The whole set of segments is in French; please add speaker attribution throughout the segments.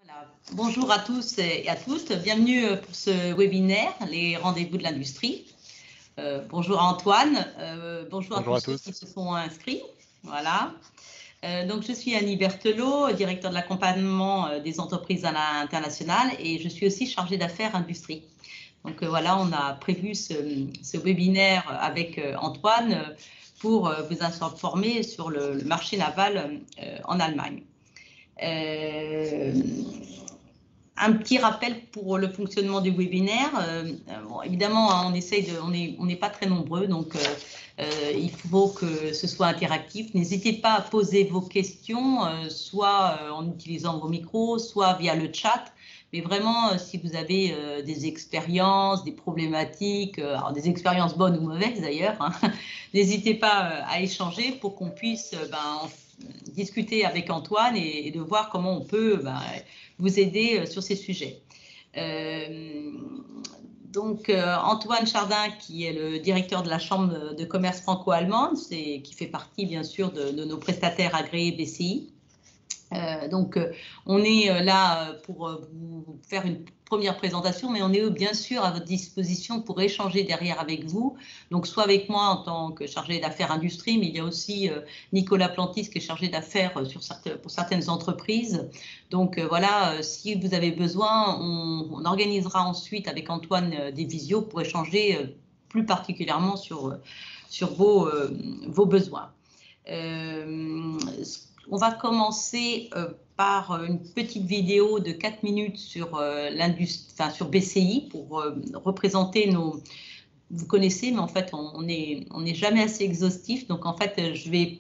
Speaker 1: Voilà. Bonjour à tous et à toutes, bienvenue pour ce webinaire, les rendez-vous de l'industrie. Bonjour à Antoine, bonjour à
Speaker 2: Bonjour
Speaker 1: tous
Speaker 2: à
Speaker 1: ceux
Speaker 2: tous.
Speaker 1: qui se sont inscrits. Voilà. Donc je suis Annie Berthelot, directeur de l'accompagnement des entreprises à l'international et je suis aussi chargée d'affaires industrie. Donc voilà, on a prévu ce webinaire avec Antoine pour vous informer sur le marché naval en Allemagne. Un petit rappel pour le fonctionnement du webinaire. Bon, évidemment, hein, on n'est pas très nombreux, donc il faut que ce soit interactif. N'hésitez pas à poser vos questions, soit en utilisant vos micros, soit via le chat. Mais vraiment, si vous avez des expériences, des problématiques, alors des expériences bonnes ou mauvaises d'ailleurs, hein, n'hésitez pas à échanger pour qu'on puisse discuter avec Antoine et de voir comment on peut vous aider sur ces sujets. Donc, Antoine Chardin, qui est le directeur de la Chambre de commerce franco-allemande, qui fait partie, bien sûr, de nos prestataires agréés BCI. Donc, on est là pour vous faire une première présentation, mais on est bien sûr à votre disposition pour échanger derrière avec vous. Donc, soit avec moi en tant que chargé d'affaires industrie, mais il y a aussi Nicolas Plantis qui est chargé d'affaires pour certaines entreprises. Donc, voilà, si vous avez besoin, on organisera ensuite avec Antoine des visios pour échanger plus particulièrement sur vos besoins. On va commencer par une petite vidéo de 4 minutes sur sur BCI pour représenter nos. Vous connaissez, mais en fait, on n'est jamais assez exhaustif. Donc, en fait, je vais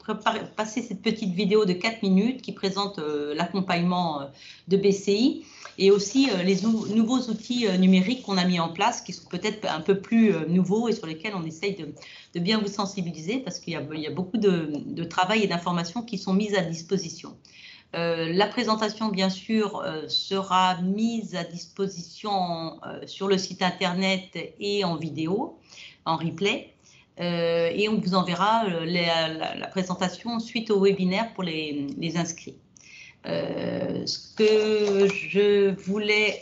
Speaker 1: passer cette petite vidéo de 4 minutes qui présente l'accompagnement de BCI et aussi les nouveaux outils numériques qu'on a mis en place qui sont peut-être un peu plus nouveaux et sur lesquels on essaye de bien vous sensibiliser parce qu'il y a beaucoup de travail et d'informations qui sont mises à disposition. La présentation, bien sûr, sera mise à disposition sur le site internet et en vidéo, en replay. Et on vous enverra la présentation suite au webinaire pour les inscrits. Ce que je voulais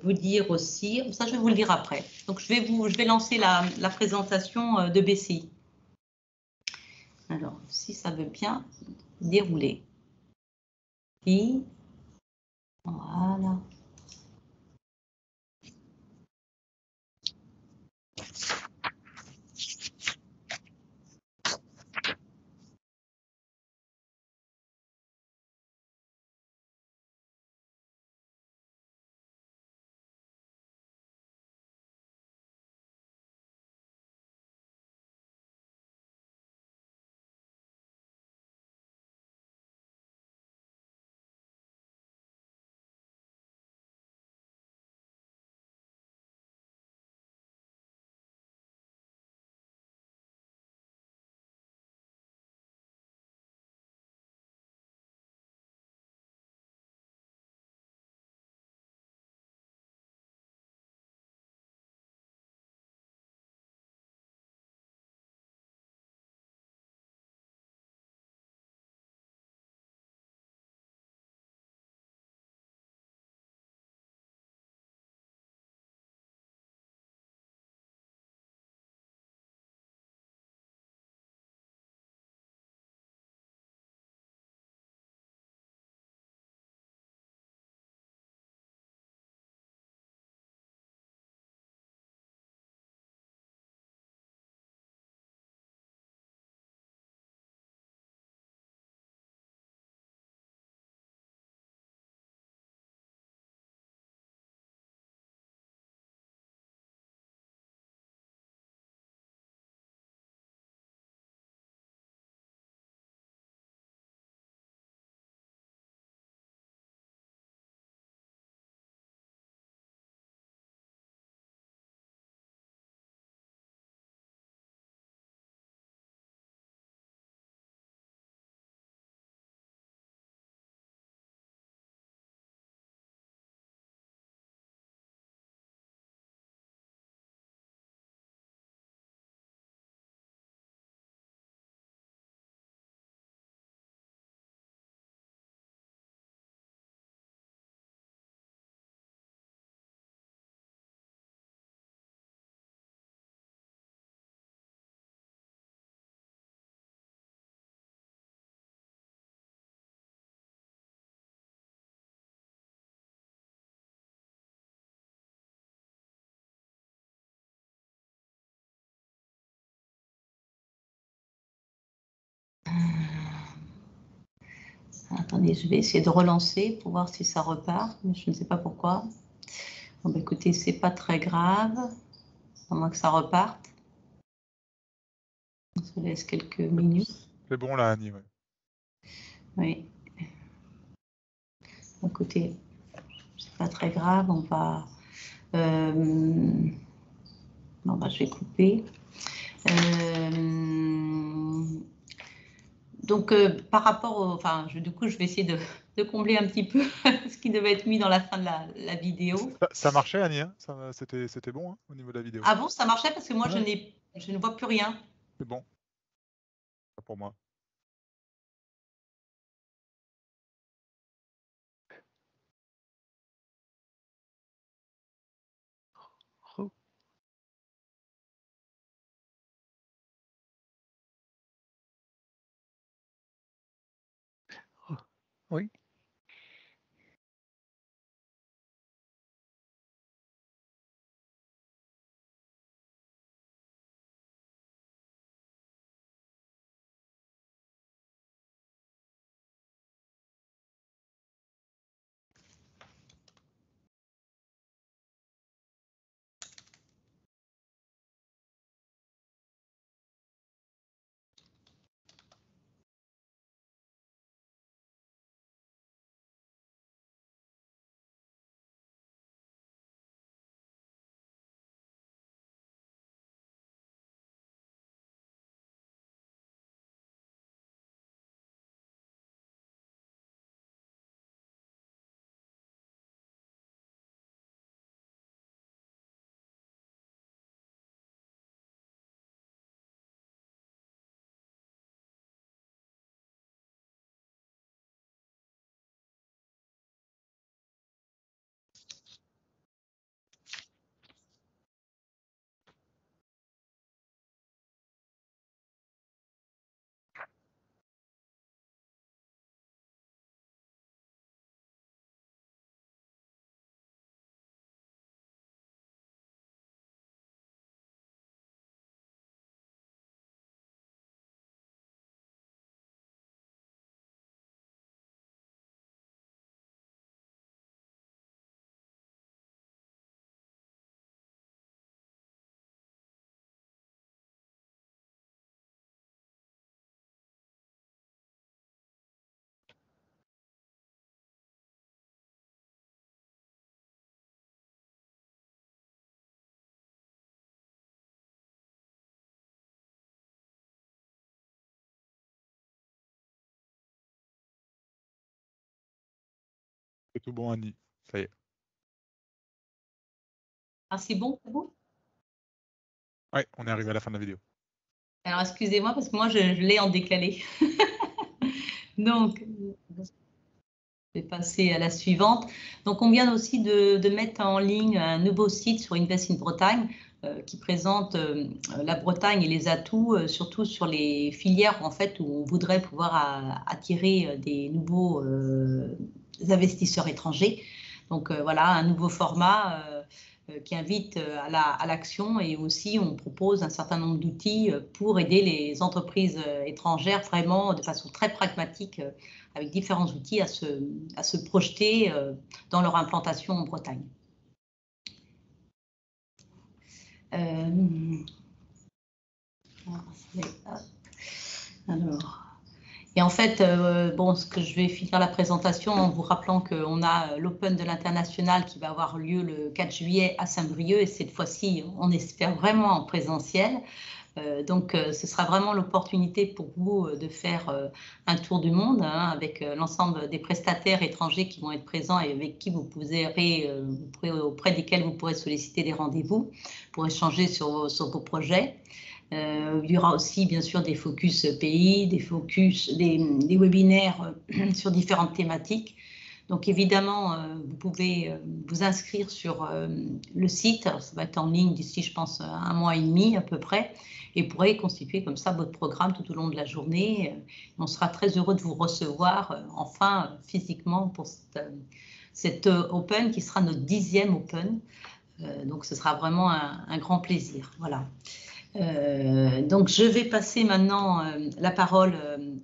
Speaker 1: vous dire aussi, ça je vais vous le dire après. Donc je vais lancer la présentation de BCI. Alors, si ça veut bien dérouler. Et voilà. Attendez, je vais essayer de relancer pour voir si ça repart, mais je ne sais pas pourquoi. Bon, bah, écoutez, c'est pas très grave, à moins que ça reparte. On se laisse quelques minutes.
Speaker 2: C'est bon là, Annie. Ouais.
Speaker 1: Oui. Écoutez, c'est pas très grave, on va. Non, bah, je vais couper. Donc, par rapport au, enfin, du coup, je vais essayer de combler un petit peu ce qui devait être mis dans la fin de la vidéo.
Speaker 2: Ça marchait, Annie, hein, c'était bon hein, au niveau de la vidéo.
Speaker 1: Ah bon, ça marchait parce que moi,
Speaker 2: Ouais.
Speaker 1: je ne vois plus rien.
Speaker 2: C'est bon. Pas pour moi. Oh. Oh. Oui. C'est tout bon, Annie. Ça y est.
Speaker 1: Ah, c'est bon pour vous?
Speaker 2: Ouais, on est arrivé à la fin de la vidéo.
Speaker 1: Alors, excusez-moi parce que moi, je l'ai en décalé. Donc, je vais passer à la suivante. Donc, on vient aussi de mettre en ligne un nouveau site sur Invest in Bretagne qui présente la Bretagne et les atouts, surtout sur les filières en fait, où on voudrait pouvoir attirer des nouveaux investisseurs étrangers. Donc, voilà, un nouveau format qui invite à l'action et aussi on propose un certain nombre d'outils pour aider les entreprises étrangères vraiment de façon très pragmatique avec différents outils à se projeter dans leur implantation en Bretagne. Alors, et en fait, bon, ce que je vais finir la présentation en vous rappelant qu'on a l'Open de l'International qui va avoir lieu le 4 juillet à Saint-Brieuc et cette fois-ci, on espère vraiment en présentiel. Donc, ce sera vraiment l'opportunité pour vous de faire un tour du monde hein, avec l'ensemble des prestataires étrangers qui vont être présents et avec qui auprès desquels vous pourrez solliciter des rendez-vous pour échanger sur vos projets. Il y aura aussi bien sûr des focus pays, des webinaires sur différentes thématiques. Donc évidemment, vous pouvez vous inscrire sur le site. Alors, ça va être en ligne d'ici, je pense, 1 mois et demi à peu près. Et vous pourrez constituer comme ça votre programme tout au long de la journée. On sera très heureux de vous recevoir enfin physiquement pour cette Open qui sera notre 10e Open. Donc ce sera vraiment un grand plaisir. Voilà. Donc, je vais passer maintenant la parole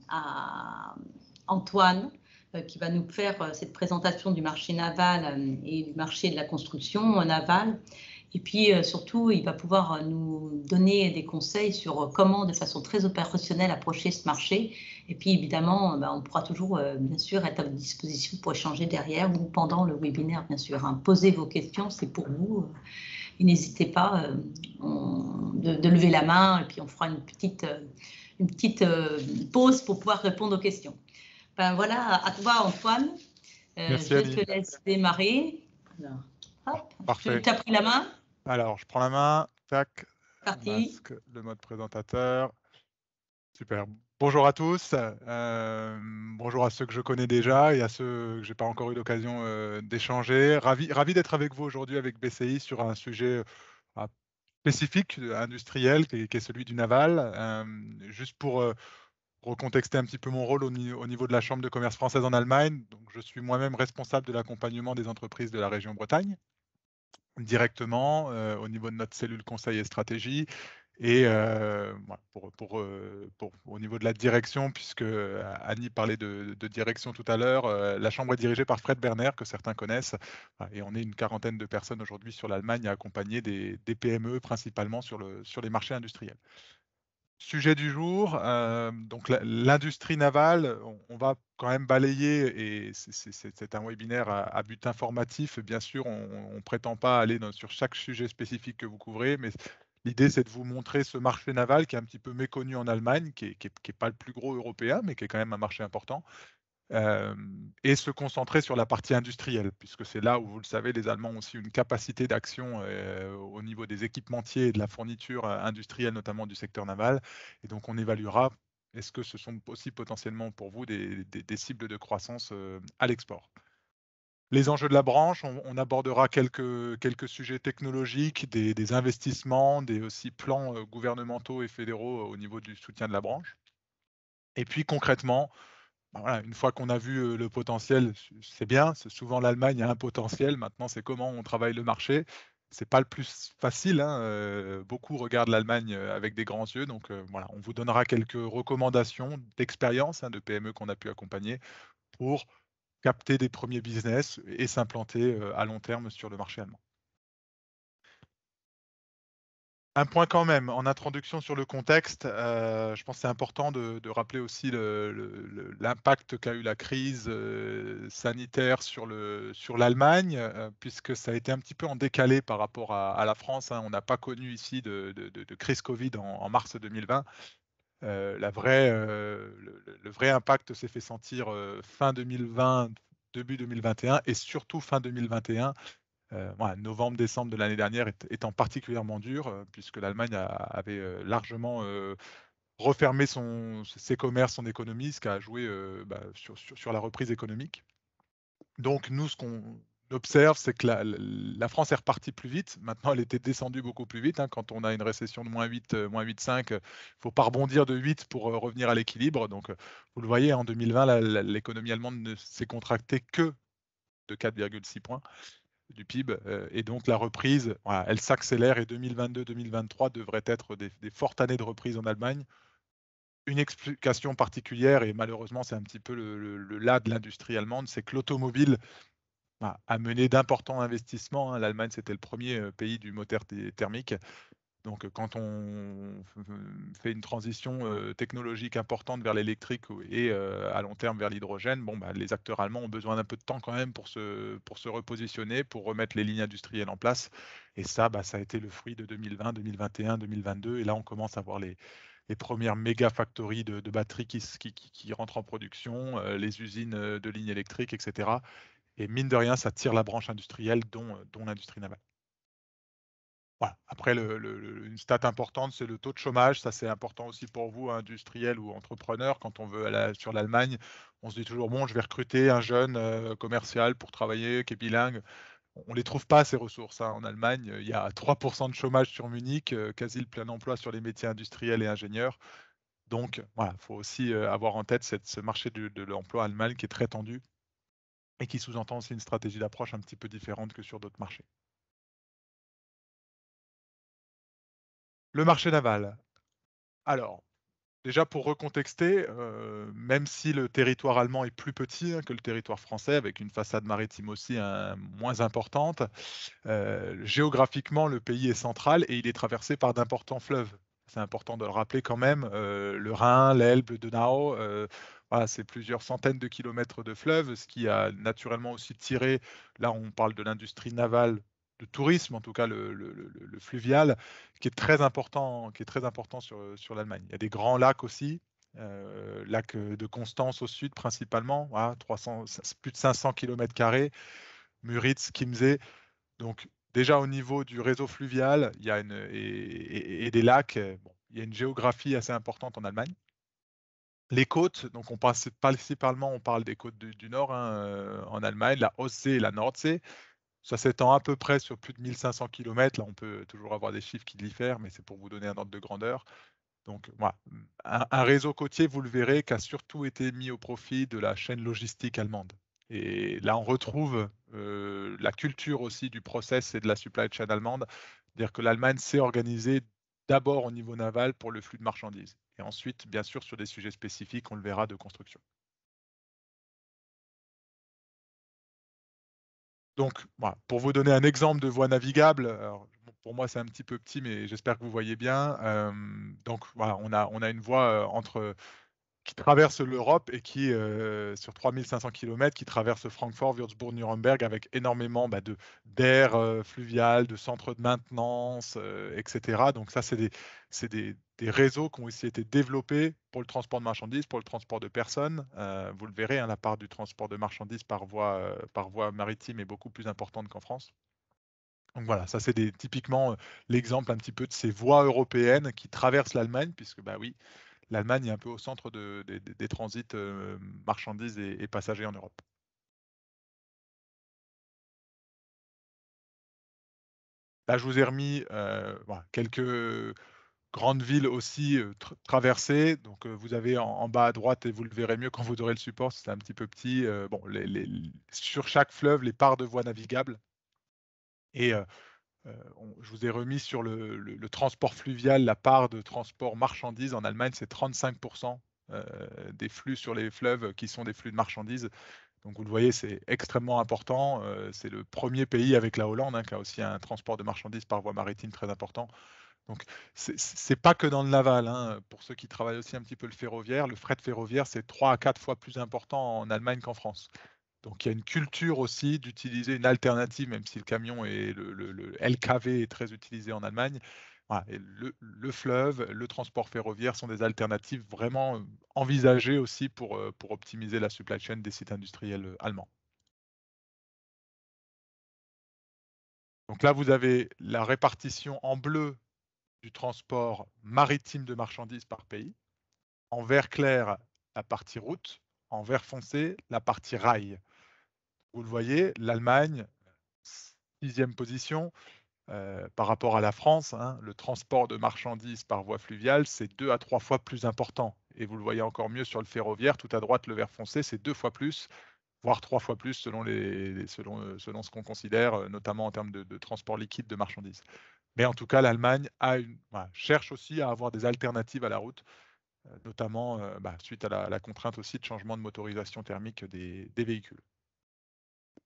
Speaker 1: à Antoine qui va nous faire cette présentation du marché naval et du marché de la construction navale. Et puis surtout, il va pouvoir nous donner des conseils sur comment, de façon très opérationnelle, approcher ce marché. Et puis évidemment, on pourra toujours, bien sûr, être à votre disposition pour échanger derrière ou pendant le webinaire, bien sûr. Posez vos questions, c'est pour vous. Et n'hésitez pas de lever la main et puis on fera une petite pause pour pouvoir répondre aux questions. Voilà, à toi Antoine.
Speaker 2: Merci
Speaker 1: Je
Speaker 2: Annie.
Speaker 1: te laisse démarrer. Alors, hop,
Speaker 2: Parfait.
Speaker 1: tu as pris la main?
Speaker 2: Alors, je prends la main, tac,
Speaker 1: Parti.
Speaker 2: masque, le mode présentateur. Super. Bonjour à tous. Bonjour à ceux que je connais déjà et à ceux que je n'ai pas encore eu l'occasion d'échanger. Ravi d'être avec vous aujourd'hui avec BCI sur un sujet spécifique, industriel, qui est celui du naval. Juste pour recontexter un petit peu mon rôle au niveau de la Chambre de commerce française en Allemagne. Donc, je suis moi-même responsable de l'accompagnement des entreprises de la région Bretagne, directement au niveau de notre cellule conseil et stratégie. Et voilà, au niveau de la direction, puisque Annie parlait de direction tout à l'heure, la Chambre est dirigée par Fred Berner, que certains connaissent, et on est une quarantaine de personnes aujourd'hui sur l'Allemagne à accompagner des PME, principalement sur les marchés industriels. Sujet du jour, donc l'industrie navale, on va quand même balayer, et c'est un webinaire à but informatif. Bien sûr, on ne prétend pas aller sur chaque sujet spécifique que vous couvrez, mais l'idée, c'est de vous montrer ce marché naval qui est un petit peu méconnu en Allemagne, qui est pas le plus gros européen, mais qui est quand même un marché important. Et se concentrer sur la partie industrielle, puisque c'est là où, vous le savez, les Allemands ont aussi une capacité d'action au niveau des équipementiers et de la fourniture industrielle, notamment du secteur naval. Et donc, on évaluera, est-ce que ce sont aussi potentiellement pour vous des cibles de croissance à l'export. Les enjeux de la branche, on abordera quelques sujets technologiques, des investissements, des aussi plans gouvernementaux et fédéraux au niveau du soutien de la branche. Et puis concrètement, voilà, une fois qu'on a vu le potentiel, c'est bien. Souvent, l'Allemagne a un potentiel. Maintenant, c'est comment on travaille le marché. C'est pas le plus facile, hein. Beaucoup regardent l'Allemagne avec des grands yeux. Donc voilà, on vous donnera quelques recommandations d'expérience de PME qu'on a pu accompagner pour capter des premiers business et s'implanter à long terme sur le marché allemand. Un point quand même, en introduction sur le contexte, je pense que c'est important de rappeler aussi l'impact qu'a eu la crise sanitaire sur l'Allemagne, puisque ça a été un petit peu en décalé par rapport à la France, hein. On n'a pas connu ici de crise Covid en mars 2020. Le vrai impact s'est fait sentir fin 2020, début 2021 et surtout fin 2021. Voilà, novembre-décembre de l'année dernière étant particulièrement dur, puisque l'Allemagne avait largement refermé ses commerces, son économie, ce qui a joué sur la reprise économique. Donc nous, ce qu'on observe, c'est que la France est repartie plus vite. Maintenant, elle était descendue beaucoup plus vite, hein. Quand on a une récession de -8, -8,5, il ne faut pas rebondir de 8 pour revenir à l'équilibre. Donc, vous le voyez, en 2020, l'économie allemande ne s'est contractée que de 4,6 points du PIB, et donc la reprise, voilà, elle s'accélère, et 2022-2023 devraient être des fortes années de reprise en Allemagne. Une explication particulière, et malheureusement c'est un petit peu le là de l'industrie allemande, c'est que l'automobile a mené d'importants investissements, hein. L'Allemagne, c'était le premier pays du moteur thermique. Donc, quand on fait une transition technologique importante vers l'électrique et à long terme vers l'hydrogène, les acteurs allemands ont besoin d'un peu de temps quand même pour se repositionner, pour remettre les lignes industrielles en place. Et ça, ça a été le fruit de 2020, 2021, 2022. Et là, on commence à voir les premières méga factories de batteries qui rentrent en production, les usines de lignes électriques, etc. Et mine de rien, ça tire la branche industrielle, dont l'industrie navale. Voilà. Après, une stat importante, c'est le taux de chômage. Ça, c'est important aussi pour vous, industriels ou entrepreneurs. Quand on veut aller sur l'Allemagne, on se dit toujours, bon, je vais recruter un jeune commercial pour travailler, qui est bilingue. On ne les trouve pas, ces ressources, hein. En Allemagne, il y a 3% de chômage sur Munich, quasi le plein emploi sur les métiers industriels et ingénieurs. Donc, voilà, il faut aussi avoir en tête ce marché de l'emploi allemand qui est très tendu et qui sous-entend aussi une stratégie d'approche un petit peu différente que sur d'autres marchés. Le marché naval. Alors, déjà pour recontexter, même si le territoire allemand est plus petit que le territoire français, avec une façade maritime aussi moins importante, géographiquement, le pays est central et il est traversé par d'importants fleuves. C'est important de le rappeler quand même, le Rhin, l'Elbe, le Donau, voilà, c'est plusieurs centaines de kilomètres de fleuves, ce qui a naturellement aussi tiré, là on parle de l'industrie navale, de tourisme, en tout cas le fluvial, qui est très important sur l'Allemagne. Il y a des grands lacs aussi, lac de Constance au sud principalement, voilà, plus de 500 km², Müritz, Chiemsee. Donc déjà au niveau du réseau fluvial, il y a et des lacs, bon, il y a une géographie assez importante en Allemagne. Les côtes, donc principalement on parle des côtes du nord en Allemagne, la Ostsee et la Nordsee. Ça s'étend à peu près sur plus de 1500 km. Là, on peut toujours avoir des chiffres qui diffèrent, mais c'est pour vous donner un ordre de grandeur. Donc, voilà. Un réseau côtier, vous le verrez, qui a surtout été mis au profit de la chaîne logistique allemande. Et là, on retrouve la culture aussi du process et de la supply chain allemande. C'est-à-dire que l'Allemagne s'est organisée d'abord au niveau naval pour le flux de marchandises. Et ensuite, bien sûr, sur des sujets spécifiques, on le verra, de construction. Donc, voilà, pour vous donner un exemple de voie navigable, alors, pour moi c'est un petit peu petit, mais j'espère que vous voyez bien. Donc voilà, on a une voie qui traverse l'Europe et qui, sur 3500 km, qui traverse Francfort, Würzburg, Nuremberg, avec énormément d'air fluvial, de centres de maintenance, etc. Donc ça, c'est des réseaux qui ont aussi été développés pour le transport de marchandises, pour le transport de personnes. Vous le verrez, la part du transport de marchandises par voie maritime est beaucoup plus importante qu'en France. Donc voilà, ça c'est typiquement l'exemple un petit peu de ces voies européennes qui traversent l'Allemagne, puisque bah oui, l'Allemagne est un peu au centre des transits marchandises et passagers en Europe. Là, je vous ai remis voilà, quelques grandes villes aussi traversées. Donc, vous avez en bas à droite, et vous le verrez mieux quand vous aurez le support, c'est un petit peu petit. Bon, sur chaque fleuve, les parts de voies navigables. Et je vous ai remis sur le transport fluvial, la part de transport marchandises en Allemagne, c'est 35% des flux sur les fleuves qui sont des flux de marchandises. Donc vous le voyez, c'est extrêmement important. C'est le premier pays avec la Hollande qui a aussi un transport de marchandises par voie maritime très important. Donc c'est pas que dans le naval. Pour ceux qui travaillent aussi un petit peu le ferroviaire, le fret ferroviaire, c'est 3 à 4 fois plus important en Allemagne qu'en France. Donc il y a une culture aussi d'utiliser une alternative, même si le camion et le LKW est très utilisé en Allemagne. Voilà, et le fleuve, le transport ferroviaire sont des alternatives vraiment envisagées aussi pour optimiser la supply chain des sites industriels allemands. Donc là, vous avez la répartition en bleu du transport maritime de marchandises par pays. En vert clair, la partie route. En vert foncé, la partie rail. Vous le voyez, l'Allemagne, 6e position. Par rapport à la France, le transport de marchandises par voie fluviale, c'est 2 à 3 fois plus important. Et vous le voyez encore mieux sur le ferroviaire, tout à droite, le vert foncé, c'est 2 fois plus, voire 3 fois plus selon ce qu'on considère, notamment en termes de transport liquide de marchandises. Mais en tout cas, l'Allemagne cherche aussi à avoir des alternatives à la route, notamment suite à la contrainte aussi de changement de motorisation thermique des véhicules.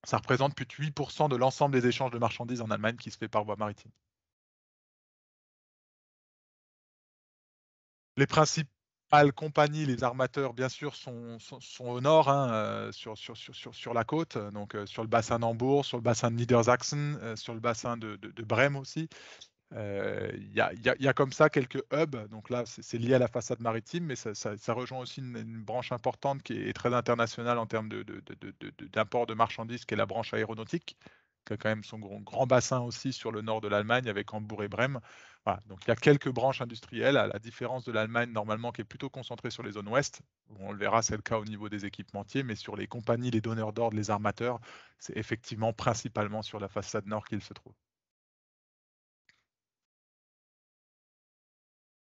Speaker 2: Ça représente plus de 8% de l'ensemble des échanges de marchandises en Allemagne qui se fait par voie maritime. Les principales compagnies, les armateurs, bien sûr, sont au nord, sur la côte, donc sur le bassin d'Hambourg, sur le bassin de Niedersachsen, sur le bassin de Brême aussi. Il y a comme ça quelques hubs. Donc là, c'est lié à la façade maritime, mais ça rejoint aussi une branche importante qui est très internationale en termes d'import de marchandises, qui est la branche aéronautique, qui a quand même son grand bassin aussi sur le nord de l'Allemagne avec Hambourg et Brême. Voilà. Donc il y a quelques branches industrielles, à la différence de l'Allemagne normalement qui est plutôt concentrée sur les zones ouest. On le verra, c'est le cas au niveau des équipementiers, mais sur les compagnies, les donneurs d'ordre, les armateurs, c'est effectivement principalement sur la façade nord qu'ils se trouvent.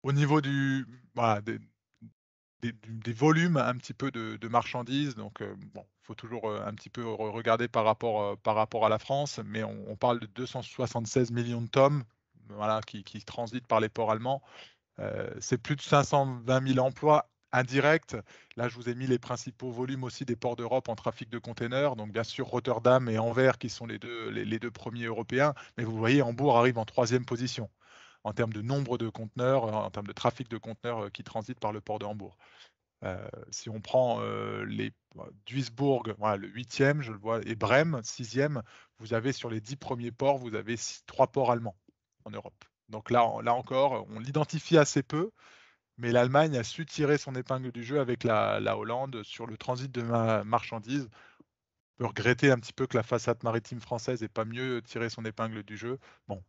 Speaker 2: Au niveau des volumes un petit peu de marchandises, donc bon, il faut toujours un petit peu regarder par rapport à la France, mais on parle de 276 millions de tonnes, voilà, qui transitent par les ports allemands. C'est plus de 520 000 emplois indirects. Là, je vous ai mis les principaux volumes aussi des ports d'Europe en trafic de containers. Donc, bien sûr, Rotterdam et Anvers qui sont les deux premiers européens. Mais vous voyez, Hambourg arrive en 3e position en termes de nombre de conteneurs, en termes de trafic de conteneurs qui transitent par le port de Hambourg. Si on prend Duisbourg, voilà, le 8e, je le vois, et Brême, 6e, vous avez sur les 10 premiers ports, vous avez 3 ports allemands en Europe. Donc là encore, on l'identifie assez peu, mais l'Allemagne a su tirer son épingle du jeu avec la Hollande sur le transit de marchandises. On peut regretter un petit peu que la façade maritime française n'ait pas mieux tiré son épingle du jeu. Bon,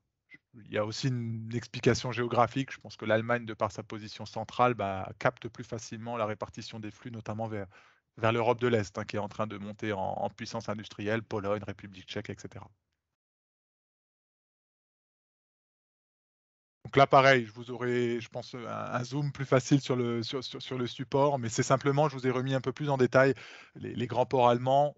Speaker 2: il y a aussi une explication géographique. Je pense que l'Allemagne, de par sa position centrale, capte plus facilement la répartition des flux, notamment vers l'Europe de l'Est, qui est en train de monter en puissance industrielle, Pologne, République tchèque, etc. Donc là, pareil, je vous aurai, je pense, un zoom plus facile sur le support, mais c'est simplement, je vous ai remis un peu plus en détail les grands ports allemands.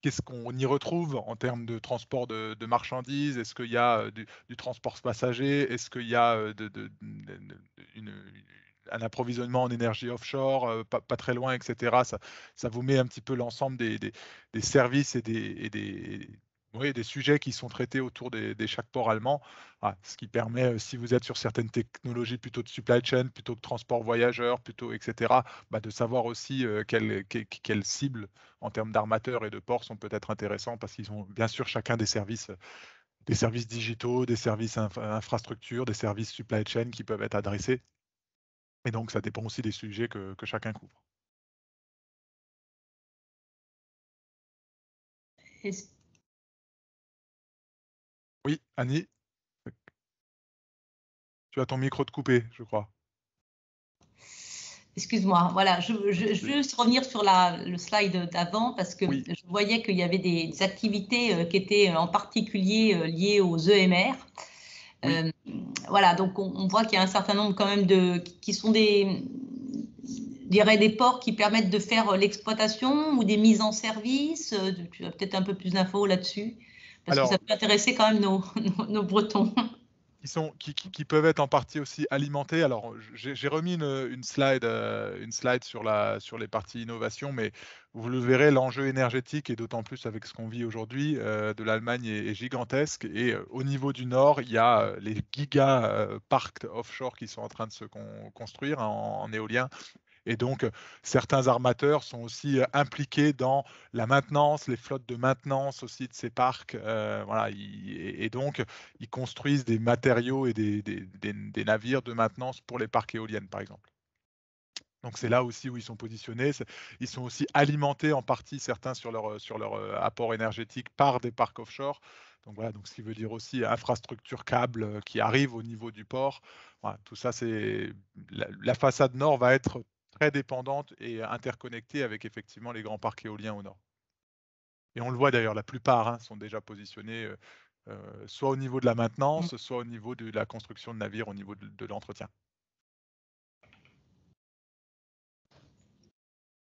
Speaker 2: Qu'est-ce qu'on y retrouve en termes de transport de marchandises? Est-ce qu'il y a du transport passager? Est-ce qu'il y a un approvisionnement en énergie offshore, pas très loin, etc. Ça vous met un petit peu l'ensemble des services et des sujets qui sont traités autour des chaque port allemand. Ce qui permet, si vous êtes sur certaines technologies plutôt de supply chain, plutôt que transport voyageurs, plutôt, etc., de savoir aussi quelles cibles en termes d'armateurs et de ports sont peut-être intéressants parce qu'ils ont bien sûr chacun des services digitaux, des services infrastructures, des services supply chain qui peuvent être adressés. Et donc, ça dépend aussi des sujets que chacun couvre. Oui, Annie, tu as ton micro de coupé, je crois.
Speaker 1: Excuse-moi, voilà, je veux juste revenir sur le slide d'avant parce que
Speaker 2: oui.
Speaker 1: je voyais qu'il y avait des activités qui étaient en particulier liées aux EMR. Oui. Voilà, donc on voit qu'il y a un certain nombre quand même qui sont des ports qui permettent de faire l'exploitation ou des mises en service. Tu as peut-être un peu plus d'infos là-dessus parce que ça peut intéresser quand même nos Bretons.
Speaker 2: Qui peuvent être en partie aussi alimentés. Alors, j'ai remis une slide sur les parties innovation, mais vous le verrez, l'enjeu énergétique, et d'autant plus avec ce qu'on vit aujourd'hui, de l'Allemagne est gigantesque. Et au niveau du Nord, il y a les giga parcs offshore qui sont en train de se construire en éolien. Et donc, certains armateurs sont aussi impliqués dans la maintenance, les flottes de maintenance aussi de ces parcs. Voilà, et donc, ils construisent des matériaux et des navires de maintenance pour les parcs éoliennes, par exemple. Donc, c'est là aussi où ils sont positionnés. Ils sont aussi alimentés en partie, certains, sur leur apport énergétique par des parcs offshore. Donc, voilà, donc, ce qui veut dire aussi infrastructure câble qui arrive au niveau du port. Voilà, tout ça, c'est la façade nord va être très dépendante et interconnectée avec effectivement les grands parcs éoliens au nord. Et on le voit d'ailleurs, la plupart sont déjà positionnés soit au niveau de la maintenance, soit au niveau de la construction de navires, au niveau de l'entretien.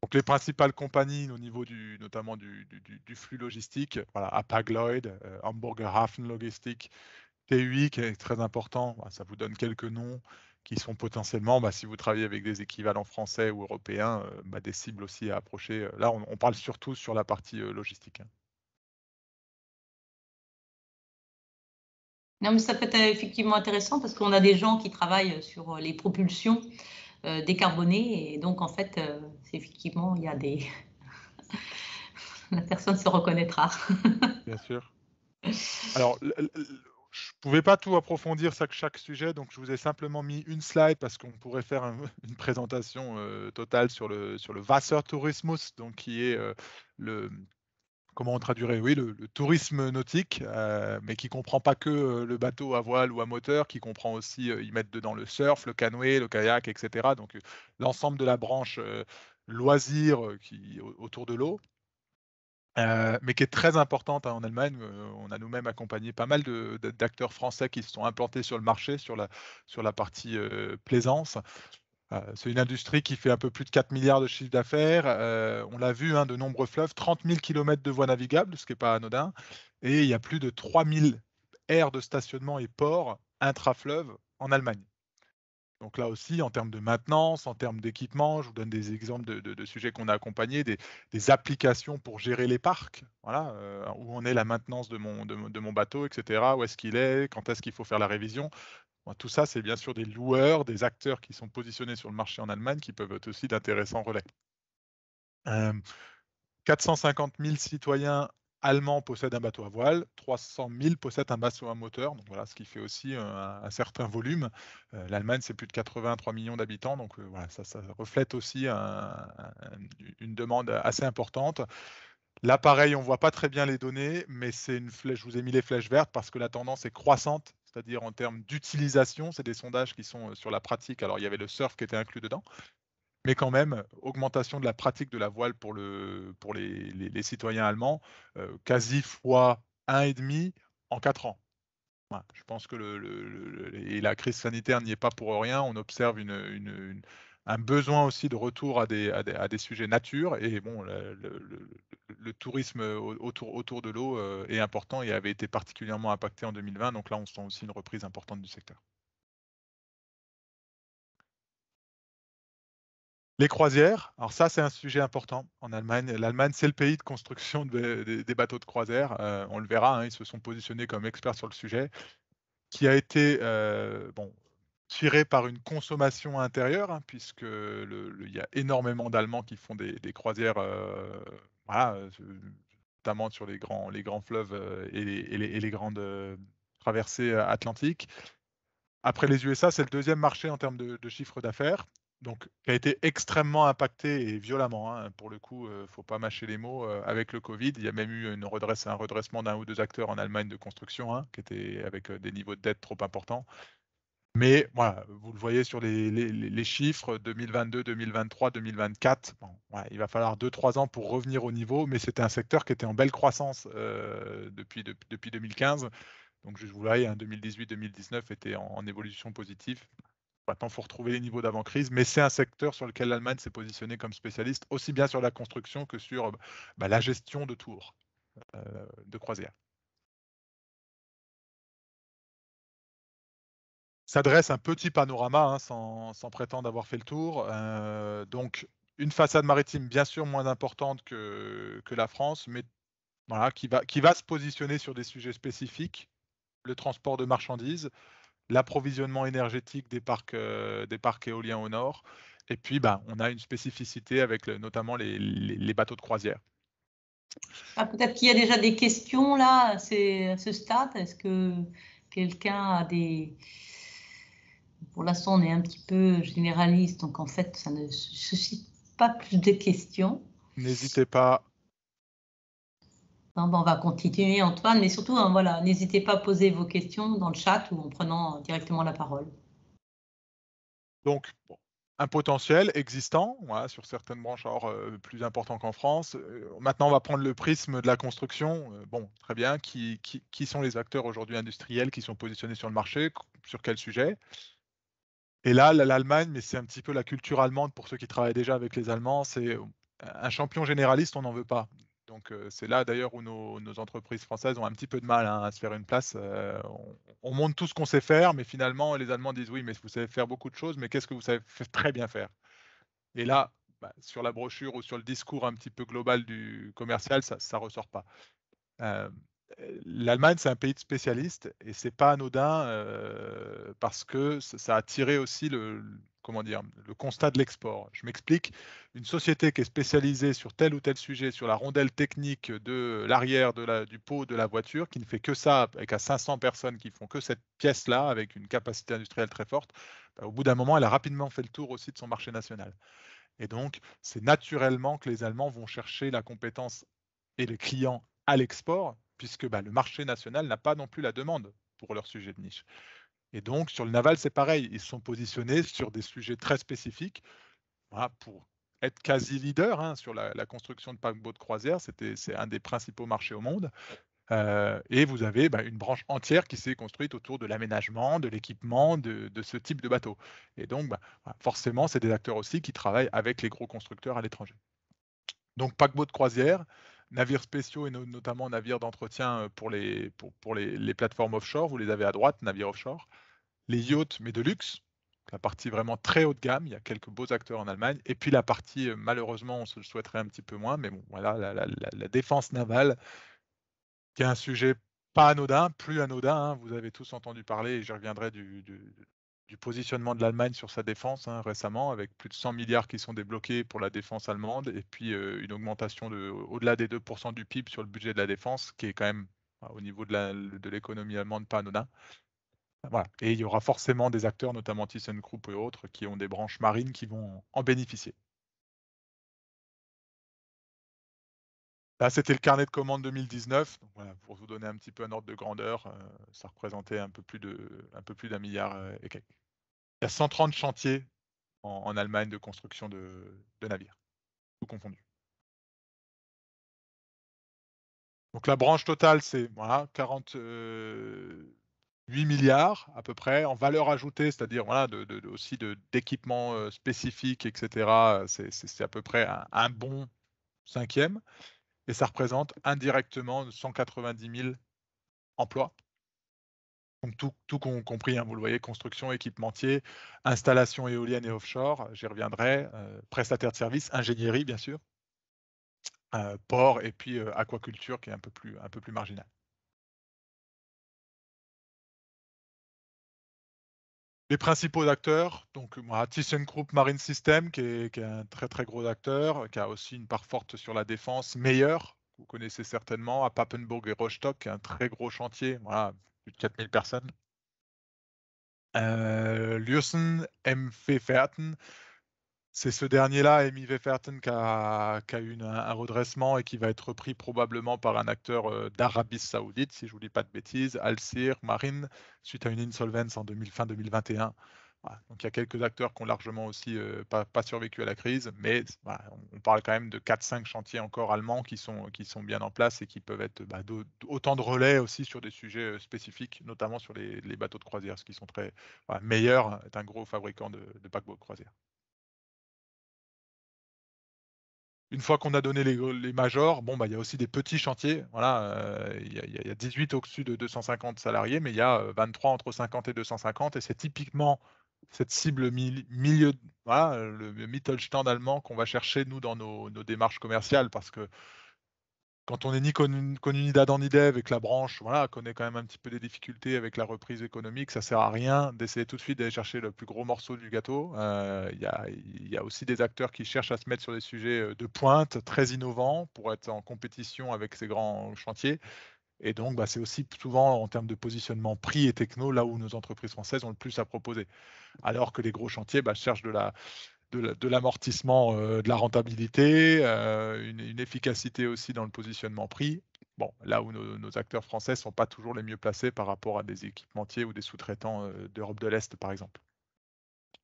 Speaker 2: Donc les principales compagnies au niveau notamment du flux logistique, voilà, Hapag-Lloyd, Hamburger Hafen Logistik, TUI qui est très important, ça vous donne quelques noms qui sont potentiellement, si vous travaillez avec des équivalents français ou européens, des cibles aussi à approcher. Là, on parle surtout sur la partie logistique.
Speaker 1: Non, mais ça peut être effectivement intéressant parce qu'on a des gens qui travaillent sur les propulsions décarbonées et donc en fait, effectivement, il y a des... La personne se reconnaîtra.
Speaker 2: Bien sûr. Alors, je ne pouvais pas tout approfondir chaque sujet, donc je vous ai simplement mis une slide parce qu'on pourrait faire une présentation totale sur le Wassertourismus, donc qui est comment on traduirait? Oui, le tourisme nautique, mais qui ne comprend pas que le bateau à voile ou à moteur, qui comprend aussi, ils mettent dedans le surf, le canoë, le kayak, etc. Donc, l'ensemble de la branche loisirs autour de l'eau. Mais qui est très importante en Allemagne. On a nous-mêmes accompagné pas mal d'acteurs français qui se sont implantés sur le marché, sur la partie plaisance. C'est une industrie qui fait un peu plus de 4 milliards de chiffre d'affaires. On l'a vu, de nombreux fleuves, 30 000 km de voies navigables, ce qui n'est pas anodin. Et il y a plus de 3 000 aires de stationnement et ports intra-fleuves en Allemagne. Donc là aussi, en termes de maintenance, en termes d'équipement, je vous donne des exemples de sujets qu'on a accompagnés, des applications pour gérer les parcs, voilà, où en est la maintenance de mon bateau, etc. Où est-ce qu'il est, quand est-ce qu'il faut faire la révision. Bon, tout ça, c'est bien sûr des loueurs, des acteurs qui sont positionnés sur le marché en Allemagne qui peuvent être aussi d'intéressants relais. 450 000 citoyens allemands possèdent un bateau à voile, 300 000 possèdent un bateau à moteur, donc voilà, ce qui fait aussi un certain volume. L'Allemagne, c'est plus de 83 millions d'habitants, donc voilà, ça reflète aussi une demande assez importante. Là, pareil, on ne voit pas très bien les données, mais c'est une flèche, je vous ai mis les flèches vertes parce que la tendance est croissante, c'est-à-dire en termes d'utilisation, c'est des sondages qui sont sur la pratique. Alors, il y avait le surf qui était inclus dedans, mais quand même, augmentation de la pratique de la voile pour les citoyens allemands, quasi fois 1,5 en 4 ans. Voilà, je pense que et la crise sanitaire n'y est pas pour rien. On observe un besoin aussi de retour à des sujets nature. Et bon, le tourisme autour de l'eau est important et avait été particulièrement impacté en 2020. Donc là, on sent aussi une reprise importante du secteur. Les croisières, alors ça, c'est un sujet important en Allemagne. L'Allemagne, c'est le pays de construction des bateaux de croisière. On le verra, hein, ils se sont positionnés comme experts sur le sujet, qui a été tiré par une consommation intérieure, hein, puisque il y a énormément d'Allemands qui font des croisières, voilà, notamment sur les grands fleuves et les grandes traversées atlantiques. Après les USA, c'est le deuxième marché en termes de chiffre d'affaires, donc qui a été extrêmement impacté et violemment, hein. Pour le coup, il ne faut pas mâcher les mots, avec le Covid. Il y a même eu un redressement d'un ou deux acteurs en Allemagne de construction, hein, qui étaient avec des niveaux de dette trop importants. Mais voilà, vous le voyez sur les chiffres 2022, 2023, 2024, bon, ouais, il va falloir 2-3 ans pour revenir au niveau, mais c'était un secteur qui était en belle croissance depuis 2015. Donc je vous voyais, hein, 2018-2019 était en évolution positive. Maintenant, il faut retrouver les niveaux d'avant-crise, mais c'est un secteur sur lequel l'Allemagne s'est positionnée comme spécialiste, aussi bien sur la construction que sur la gestion de tours de croisière. Ça dresse un petit panorama, hein, sans prétendre avoir fait le tour. Donc, une façade maritime bien sûr moins importante que la France, mais voilà, qui va se positionner sur des sujets spécifiques, le transport de marchandises, l'approvisionnement énergétique des parcs éoliens au nord, et puis on a une spécificité avec notamment les bateaux de croisière.
Speaker 1: Ah, peut-être qu'il y a déjà des questions là, à ce stade. Est-ce que quelqu'un a des... Pour l'instant, on est un petit peu généraliste, donc en fait, ça ne suscite pas plus de questions.
Speaker 2: N'hésitez pas.
Speaker 1: Non, on va continuer, Antoine, mais surtout, hein, voilà, n'hésitez pas à poser vos questions dans le chat ou en prenant directement la parole.
Speaker 2: Donc, bon, un potentiel existant, voilà, sur certaines branches plus important qu'en France. Maintenant, on va prendre le prisme de la construction. Bon, très bien. Qui sont les acteurs aujourd'hui industriels qui sont positionnés sur le marché? Sur quel sujet? Et là, l'Allemagne, mais c'est un petit peu la culture allemande pour ceux qui travaillent déjà avec les Allemands, c'est un champion généraliste, on n'en veut pas. Donc c'est là d'ailleurs où nos entreprises françaises ont un petit peu de mal, hein, à se faire une place. On montre tout ce qu'on sait faire, mais finalement les Allemands disent oui, mais vous savez faire beaucoup de choses, mais qu'est-ce que vous savez très bien faire? Et là, sur la brochure ou sur le discours un petit peu global du commercial, ça ne ressort pas. L'Allemagne, c'est un pays de spécialistes et c'est pas anodin parce que ça a tiré aussi comment dire, le constat de l'export. Je m'explique, une société qui est spécialisée sur tel ou tel sujet, sur la rondelle technique de l'arrière du pot de la voiture, qui ne fait que ça, avec à 500 personnes qui font que cette pièce-là, avec une capacité industrielle très forte, au bout d'un moment, elle a rapidement fait le tour aussi de son marché national. Et donc, c'est naturellement que les Allemands vont chercher la compétence et les clients à l'export, puisque le marché national n'a pas non plus la demande pour leur sujet de niche. Et donc, sur le naval, c'est pareil. Ils sont positionnés sur des sujets très spécifiques, voilà, pour être quasi leader, hein, sur la construction de paquebots de croisière. C'est un des principaux marchés au monde. Et vous avez une branche entière qui s'est construite autour de l'aménagement, de l'équipement de ce type de bateau. Et donc, forcément, c'est des acteurs aussi qui travaillent avec les gros constructeurs à l'étranger. Donc, paquebots de croisière, navires spéciaux et notamment navires d'entretien pour les plateformes offshore. Vous les avez à droite, navires offshore. Les yachts, mais de luxe. la partie vraiment très haut de gamme, il y a quelques beaux acteurs en Allemagne, et puis la partie, malheureusement, on se le souhaiterait un petit peu moins, mais bon, voilà, la défense navale, qui est un sujet pas anodin, plus anodin, hein. Vous avez tous entendu parler, et j'y reviendrai, du positionnement de l'Allemagne sur sa défense, hein, récemment, avec plus de 100 milliards qui sont débloqués pour la défense allemande, et puis une augmentation au-delà des 2% du PIB sur le budget de la défense, qui est quand même, au niveau de l'économie allemande, pas anodin. Voilà. Et il y aura forcément des acteurs, notamment ThyssenKrupp et autres, qui ont des branches marines qui vont en bénéficier. Là, c'était le carnet de commandes 2019. Donc voilà, pour vous donner un petit peu un ordre de grandeur, ça représentait un peu plus d'1 milliard et quelques. Il y a 130 chantiers en Allemagne de construction de navires, tout confondu. Donc la branche totale, c'est voilà, 48 milliards à peu près en valeur ajoutée, c'est-à-dire voilà, aussi d'équipements spécifiques, etc. C'est à peu près un bon cinquième, et ça représente indirectement 190 000 emplois. Donc tout compris, hein, vous le voyez, construction, équipementier, installation éolienne et offshore, j'y reviendrai, prestataire de services, ingénierie bien sûr, port, et puis aquaculture qui est un peu plus marginal. Les principaux acteurs, donc ThyssenKrupp Marine System, qui est un très très gros acteur, qui a aussi une part forte sur la défense, Meyer, vous connaissez certainement, à Papenburg et Rostock, qui est un très gros chantier, voilà, plus de 4000 personnes. Lürssen, MV Verten, c'est ce dernier-là, MV Verten, qui a eu un redressement et qui va être repris probablement par un acteur d'Arabie Saoudite, si je ne vous dis pas de bêtises, Al-Sir Marine, suite à une insolvence en fin 2021. Voilà. Donc il y a quelques acteurs qui ont largement aussi pas survécu à la crise, mais voilà, on parle quand même de 4-5 chantiers encore allemands qui sont bien en place et qui peuvent être autant de relais aussi sur des sujets spécifiques, notamment sur les bateaux de croisière, ce qui sont très meilleurs, est un gros fabricant de paquebots de croisière. Une fois qu'on a donné les majors, bon, il y a aussi des petits chantiers. Voilà, il y a 18 au-dessus de 250 salariés, mais il y a 23 entre 50 et 250, et c'est typiquement cette cible milieu, voilà, le Mittelstand allemand qu'on va chercher, nous, dans nos démarches commerciales, parce que quand on n'est ni Comunidad ni Dev et que la branche connaît quand même un petit peu des difficultés avec la reprise économique, ça sert à rien d'essayer tout de suite d'aller chercher le plus gros morceau du gâteau. Il y a aussi des acteurs qui cherchent à se mettre sur des sujets de pointe, très innovants, pour être en compétition avec ces grands chantiers. Et donc, c'est aussi souvent en termes de positionnement prix et techno, là où nos entreprises françaises ont le plus à proposer. Alors que les gros chantiers cherchent de l'amortissement, de la rentabilité, une efficacité aussi dans le positionnement prix. Bon, là où nos acteurs français ne sont pas toujours les mieux placés par rapport à des équipementiers ou des sous-traitants d'Europe de l'Est, par exemple.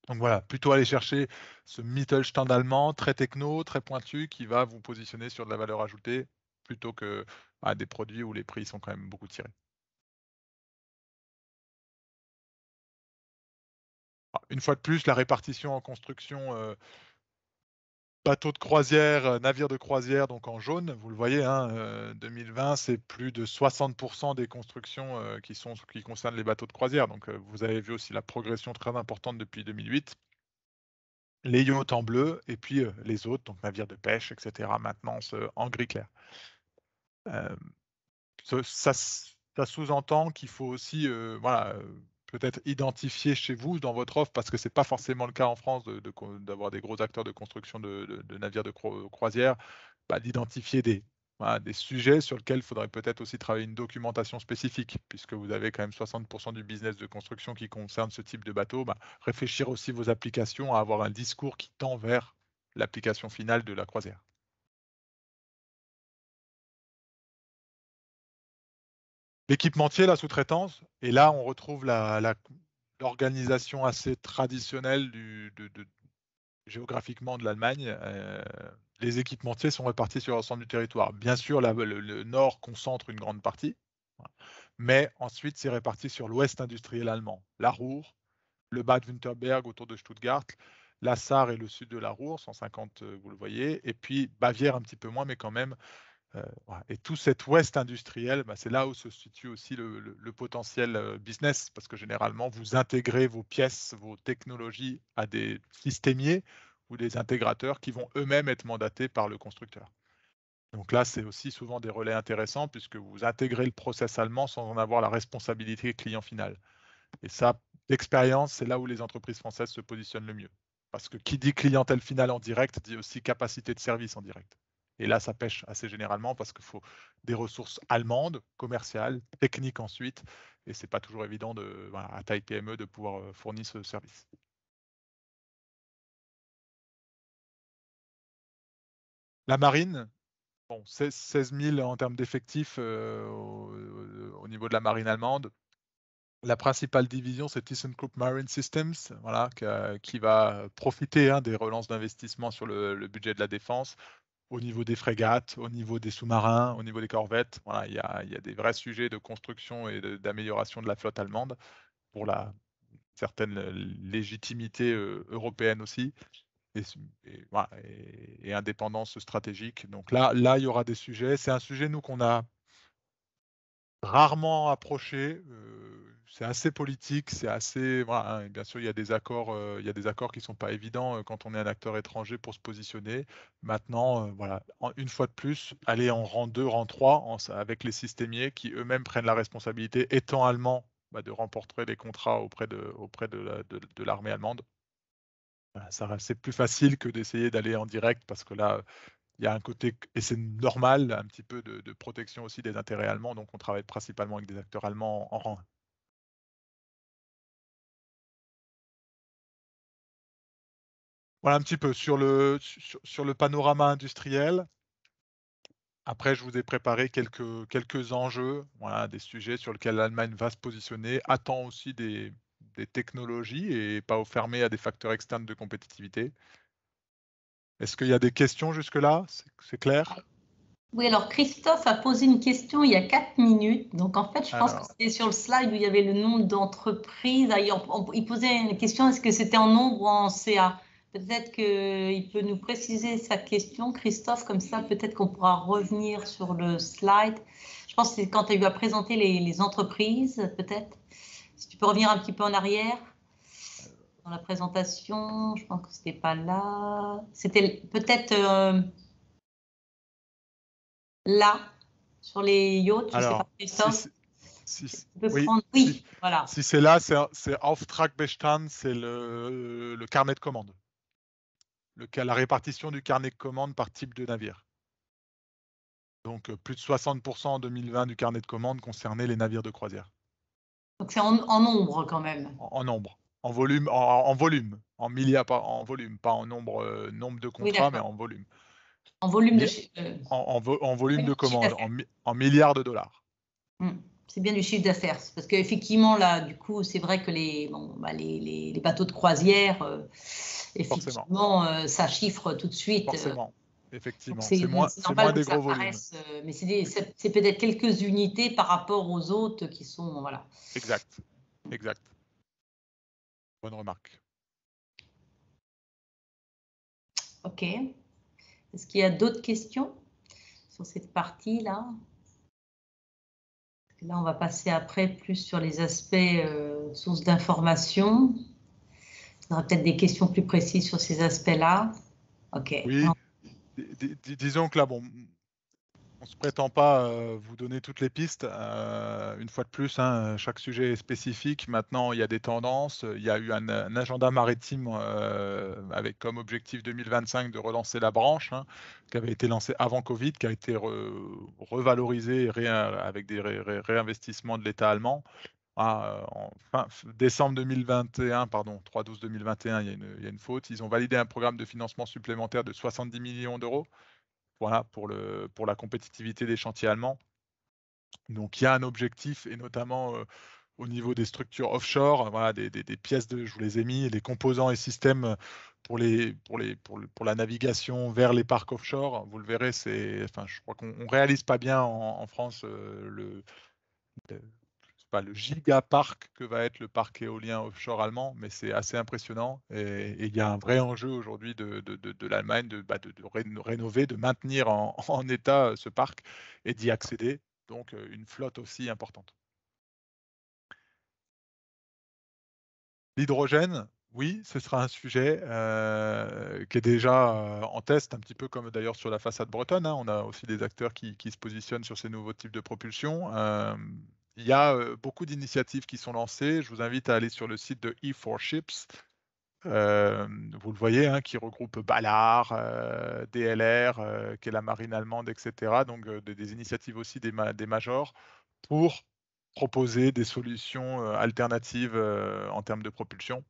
Speaker 2: Donc voilà, plutôt aller chercher ce Mittelstand allemand, très techno, très pointu, qui va vous positionner sur de la valeur ajoutée, plutôt que des produits où les prix sont quand même beaucoup tirés. Une fois de plus, la répartition en construction, bateaux de croisière, navires de croisière, donc en jaune, vous le voyez, 2020, c'est plus de 60% des constructions qui concernent les bateaux de croisière. Donc vous avez vu aussi la progression très importante depuis 2008. Les yachts en bleu, et puis les autres, donc navires de pêche, etc., maintenance en gris clair. Ça sous-entend qu'il faut aussi peut-être identifier chez vous, dans votre offre, parce que ce n'est pas forcément le cas en France d'avoir des gros acteurs de construction de navires de croisière, d'identifier des sujets sur lesquels il faudrait peut-être aussi travailler une documentation spécifique, puisque vous avez quand même 60% du business de construction qui concerne ce type de bateau. Réfléchir aussi vos applications à avoir un discours qui tend vers l'application finale de la croisière. L'équipementier, la sous-traitance, et là on retrouve l'organisation assez traditionnelle géographiquement de l'Allemagne. Les équipementiers sont répartis sur l'ensemble du territoire. Bien sûr, le nord concentre une grande partie, mais ensuite c'est réparti sur l'ouest industriel allemand, la Ruhr, le Bad Württemberg autour de Stuttgart, la Sarre et le sud de la Ruhr, 150, vous le voyez, et puis Bavière un petit peu moins, mais quand même Voilà. Et tout cet ouest industriel, bah, c'est là où se situe aussi le potentiel business, parce que généralement, vous intégrez vos pièces, vos technologies à des systémiers ou des intégrateurs qui vont eux-mêmes être mandatés par le constructeur. Donc là, c'est aussi souvent des relais intéressants puisque vous intégrez le process allemand sans en avoir la responsabilité client final. Et ça, d'expérience, c'est là où les entreprises françaises se positionnent le mieux. Parce que qui dit clientèle finale en direct dit aussi capacité de service en direct. Et là, ça pêche assez généralement parce qu'il faut des ressources allemandes, commerciales, techniques ensuite. Et ce n'est pas toujours évident voilà, à taille PME de pouvoir fournir ce service. La marine, bon, 16 000 en termes d'effectifs au niveau de la marine allemande. La principale division, c'est ThyssenKrupp Marine Systems, voilà, qui va profiter des relances d'investissement sur le budget de la défense, au niveau des frégates, au niveau des sous-marins, au niveau des corvettes. Voilà, il y a des vrais sujets de construction et d'amélioration de la flotte allemande pour la certaine légitimité européenne aussi. Voilà, et indépendance stratégique. Donc là, il y aura des sujets. C'est un sujet, nous, qu'on a rarement approché. C'est assez politique, c'est assez. Voilà, bien sûr, il y a des accords qui ne sont pas évidents quand on est un acteur étranger pour se positionner. Maintenant, voilà, une fois de plus, aller en rang 2, rang 3 avec les systémiers qui eux-mêmes prennent la responsabilité, étant allemands, de remporter les contrats auprès de l'armée allemande. C'est plus facile que d'essayer d'aller en direct parce que là, il y a un côté, et c'est normal, un petit peu de protection aussi des intérêts allemands, donc on travaille principalement avec des acteurs allemands en rang 1. Voilà un petit peu sur le panorama industriel. Après, je vous ai préparé quelques enjeux, voilà, des sujets sur lesquels l'Allemagne va se positionner, attend aussi des technologies et pas fermé à des facteurs externes de compétitivité. Est-ce qu'il y a des questions jusque-là? C'est clair?
Speaker 1: Oui, alors Christophe a posé une question il y a 4 minutes. Donc en fait, je pense que c'était sur le slide où il y avait le nombre d'entreprises. Il posait une question, est-ce que c'était en nombre ou en CA? Peut-être qu'il peut nous préciser sa question, Christophe, comme ça peut-être qu'on pourra revenir sur le slide. Je pense que c'est quand il va présenter les entreprises, peut-être. Si tu peux revenir un petit peu en arrière dans la présentation, je pense que c'était pas là. C'était peut-être là, sur les yachts, je ne sais pas, Christophe. Oui, voilà.
Speaker 2: Si c'est là, c'est Auftragbestand, c'est le carnet de commande. La répartition du carnet de commande par type de navire. Donc plus de 60% en 2020 du carnet de commande concernait les navires de croisière.
Speaker 1: Donc c'est en nombre quand même.
Speaker 2: En nombre. En volume, en volume, en milliards, en volume, pas en nombre de contrats, mais en volume.
Speaker 1: En volume de
Speaker 2: en volume de commande, en milliards de dollars.
Speaker 1: C'est bien du chiffre d'affaires, parce qu'effectivement, là, du coup, c'est vrai que les bateaux de croisière, effectivement, ça chiffre tout de suite.
Speaker 2: Forcément, effectivement.
Speaker 1: C'est
Speaker 2: moins des gros volumes.
Speaker 1: Mais c'est peut-être quelques unités par rapport aux autres qui sont, voilà.
Speaker 2: Exact. Bonne remarque.
Speaker 1: OK. Est-ce qu'il y a d'autres questions sur cette partie-là? Là, on va passer après plus sur les aspects sources d'information. Il y aura peut-être des questions plus précises sur ces aspects-là. OK.
Speaker 2: Oui, disons que là, bon, on ne se prétend pas vous donner toutes les pistes. Une fois de plus, chaque sujet est spécifique. Maintenant, il y a des tendances. Il y a eu un agenda maritime avec comme objectif 2025 de relancer la branche, qui avait été lancé avant Covid, qui a été revalorisé avec des réinvestissements de l'État allemand. En décembre 2021, pardon, 3/12/2021, il y a une faute. Ils ont validé un programme de financement supplémentaire de 70 millions d'euros. Voilà, pour la compétitivité des chantiers allemands. Donc il y a un objectif, et notamment au niveau des structures offshore, voilà, des pièces je vous les ai mis, les composants et systèmes pour la navigation vers les parcs offshore. Vous le verrez, je crois qu'on ne réalise pas bien en France pas le gigaparc que va être le parc éolien offshore allemand, mais c'est assez impressionnant. Et il y a un vrai enjeu aujourd'hui de l'Allemagne de rénover, de maintenir en état ce parc et d'y accéder. Donc une flotte aussi importante. L'hydrogène, oui, ce sera un sujet qui est déjà en test, un petit peu comme d'ailleurs sur la façade bretonne, hein. On a aussi des acteurs qui se positionnent sur ces nouveaux types de propulsion. Il y a beaucoup d'initiatives qui sont lancées. Je vous invite à aller sur le site de E4Ships. Vous le voyez, hein, qui regroupe Ballard, DLR, qui est la marine allemande, etc. Donc des initiatives aussi des majors pour proposer des solutions alternatives en termes de propulsion.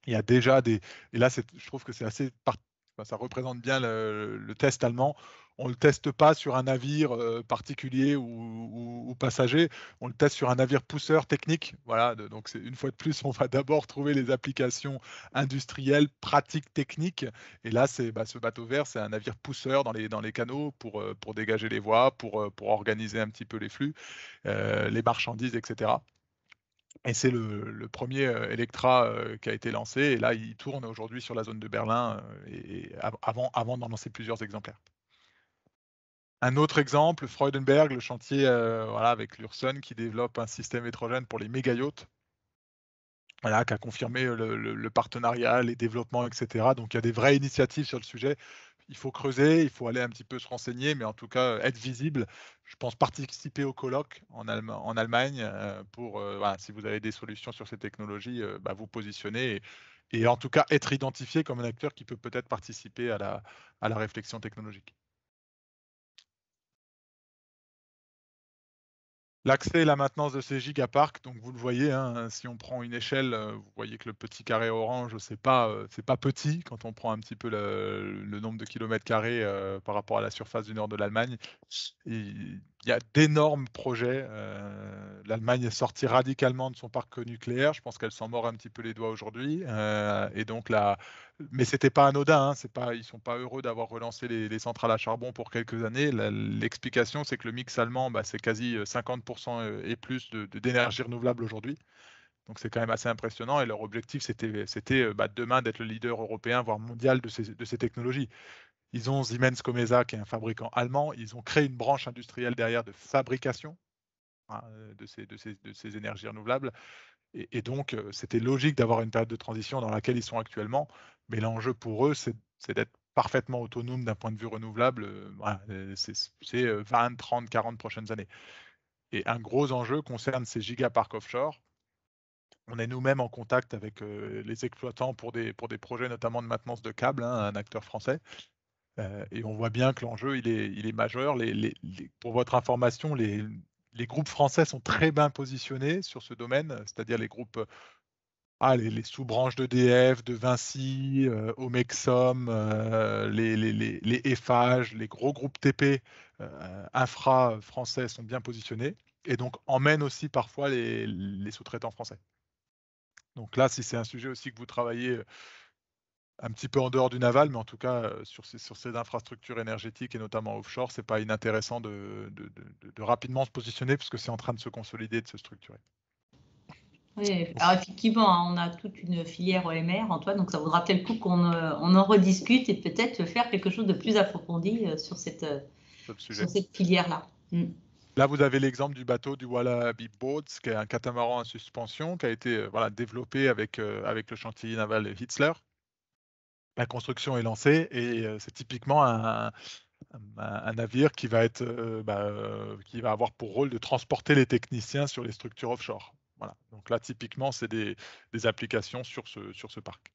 Speaker 2: Il y a déjà des... Et là, je trouve que c'est assez... ça représente bien le test allemand. On ne le teste pas sur un navire particulier ou passager, on le teste sur un navire pousseur technique. Voilà, donc une fois de plus, on va d'abord trouver les applications industrielles, pratiques, techniques. Et là, ce bateau vert, c'est un navire pousseur dans les canaux pour dégager les voies, pour organiser un petit peu les flux, les marchandises, etc. Et c'est le premier Electra qui a été lancé. Et là, il tourne aujourd'hui sur la zone de Berlin avant d'en lancer plusieurs exemplaires. Un autre exemple, Freudenberg, le chantier avec l'Ursun qui développe un système hétérogène pour les méga-yachts. Voilà, qui a confirmé le partenariat, les développements, etc. Donc il y a des vraies initiatives sur le sujet. Il faut creuser, il faut aller un petit peu se renseigner, mais en tout cas être visible. Je pense participer au colloque en Allemagne pour, si vous avez des solutions sur ces technologies, vous positionner et en tout cas être identifié comme un acteur qui peut peut-être participer à la réflexion technologique. L'accès et la maintenance de ces gigaparks, donc vous le voyez, hein, si on prend une échelle, vous voyez que le petit carré orange, c'est pas petit quand on prend un petit peu le nombre de kilomètres carrés par rapport à la surface du nord de l'Allemagne. Il y a d'énormes projets. L'Allemagne est sortie radicalement de son parc nucléaire. Je pense qu'elle s'en mord un petit peu les doigts aujourd'hui. Et donc là, mais c'était pas anodin. Hein, ils sont pas heureux d'avoir relancé les centrales à charbon pour quelques années. L'explication, c'est que le mix allemand, c'est quasi 50% et plus d'énergie renouvelable aujourd'hui. Donc c'est quand même assez impressionnant. Et leur objectif, c'était demain d'être le leader européen, voire mondial de ces technologies. Ils ont Siemens Gamesa, qui est un fabricant allemand. Ils ont créé une branche industrielle derrière de fabrication de ces énergies renouvelables. Et donc, c'était logique d'avoir une période de transition dans laquelle ils sont actuellement. Mais l'enjeu pour eux, c'est d'être parfaitement autonome d'un point de vue renouvelable. C'est 20, 30, 40 prochaines années. Et un gros enjeu concerne ces gigaparks offshore. On est nous-mêmes en contact avec les exploitants pour des projets notamment de maintenance de câbles, hein, un acteur français. Et on voit bien que l'enjeu, il est majeur. Pour votre information, les groupes français sont très bien positionnés sur ce domaine, c'est-à-dire les groupes, les sous-branches d'EDF, de Vinci, Omexom, les Eiffage, les gros groupes TP, infra français sont bien positionnés et donc emmènent aussi parfois les sous-traitants français. Donc là, si c'est un sujet aussi que vous travaillez un petit peu en dehors du naval, mais en tout cas sur ces infrastructures énergétiques et notamment offshore, c'est pas inintéressant de rapidement se positionner parce que c'est en train de se consolider, de se structurer.
Speaker 1: Oui, alors effectivement, hein, on a toute une filière EMR, Antoine, donc ça vaudra peut-être le coup qu'on en rediscute et peut-être faire quelque chose de plus approfondi sur cette filière-là.
Speaker 2: Là, vous avez l'exemple du bateau du Wallaby Boats, qui est un catamaran à suspension, qui a été développé avec le chantier naval Hitzler. La construction est lancée et c'est typiquement un navire qui va avoir pour rôle de transporter les techniciens sur les structures offshore. Voilà. Donc là, typiquement, c'est des applications sur ce parc.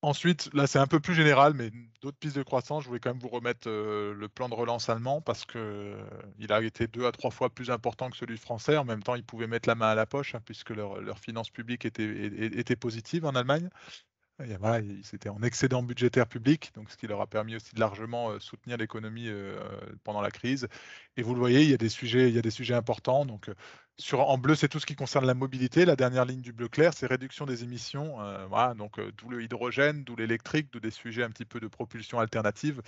Speaker 2: Ensuite, là, c'est un peu plus général, mais d'autres pistes de croissance, je voulais quand même vous remettre le plan de relance allemand parce qu'il a été 2 à 3 fois plus important que celui français. En même temps, ils pouvaient mettre la main à la poche puisque leurs finances publiques étaient positives en Allemagne. C'était en excédent budgétaire public, donc ce qui leur a permis aussi de largement soutenir l'économie pendant la crise. Et vous le voyez, il y a des sujets importants. Donc, en bleu, c'est tout ce qui concerne la mobilité. La dernière ligne du bleu clair, c'est réduction des émissions. Donc d'où le hydrogène, d'où l'électrique, d'où des sujets un petit peu de propulsion alternative.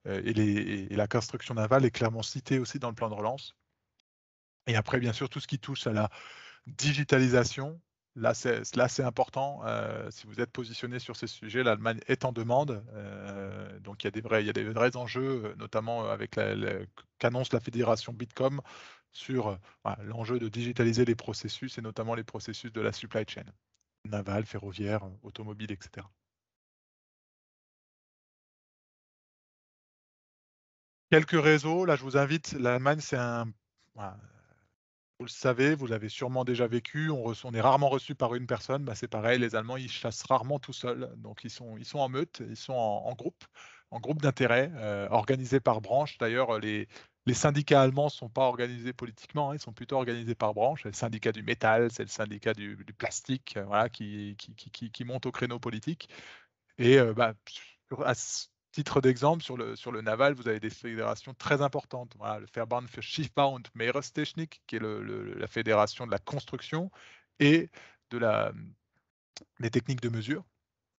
Speaker 2: et la construction navale est clairement citée aussi dans le plan de relance. Et après, bien sûr, tout ce qui touche à la digitalisation, là c'est important. Si vous êtes positionné sur ces sujets, l'Allemagne est en demande. Donc il y a des vrais enjeux, notamment avec qu'annonce la fédération Bitkom sur voilà, l'enjeu de digitaliser les processus et notamment les processus de la supply chain, navale, ferroviaire, automobile, etc. Quelques réseaux, là je vous invite, l'Allemagne c'est voilà, vous le savez, vous l'avez sûrement déjà vécu, on est rarement reçu par une personne, bah, c'est pareil, les Allemands ils chassent rarement tout seuls, donc ils sont en meute, ils sont en groupe d'intérêt, organisés par branche. D'ailleurs, les syndicats allemands ne sont pas organisés politiquement, hein, ils sont plutôt organisés par branche. C'est le syndicat du métal, c'est le syndicat du plastique, voilà, qui monte au créneau politique. Et bah, à ce titre d'exemple, sur le naval, vous avez des fédérations très importantes. Voilà, le Verband für Schiffbau und Meerestechnik, qui est la fédération de la construction et des techniques de mesure.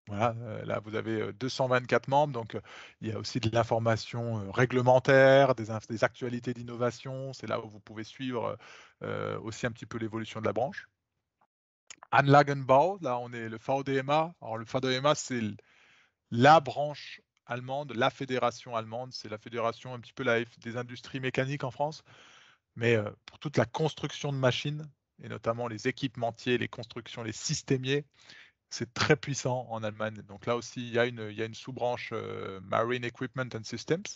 Speaker 2: Voilà, là, vous avez 224 membres, donc il y a aussi de l'information réglementaire, des actualités d'innovation. C'est là où vous pouvez suivre aussi un petit peu l'évolution de la branche. Anlagenbau, là, on est le VDMA. Alors, le VDMA, c'est la branche allemande, la fédération allemande, c'est la fédération un petit peu des industries mécaniques en France, mais pour toute la construction de machines, et notamment les équipementiers, les constructions, les systémiers, c'est très puissant en Allemagne. Donc là aussi, il y a une sous-branche Marine Equipment and Systems.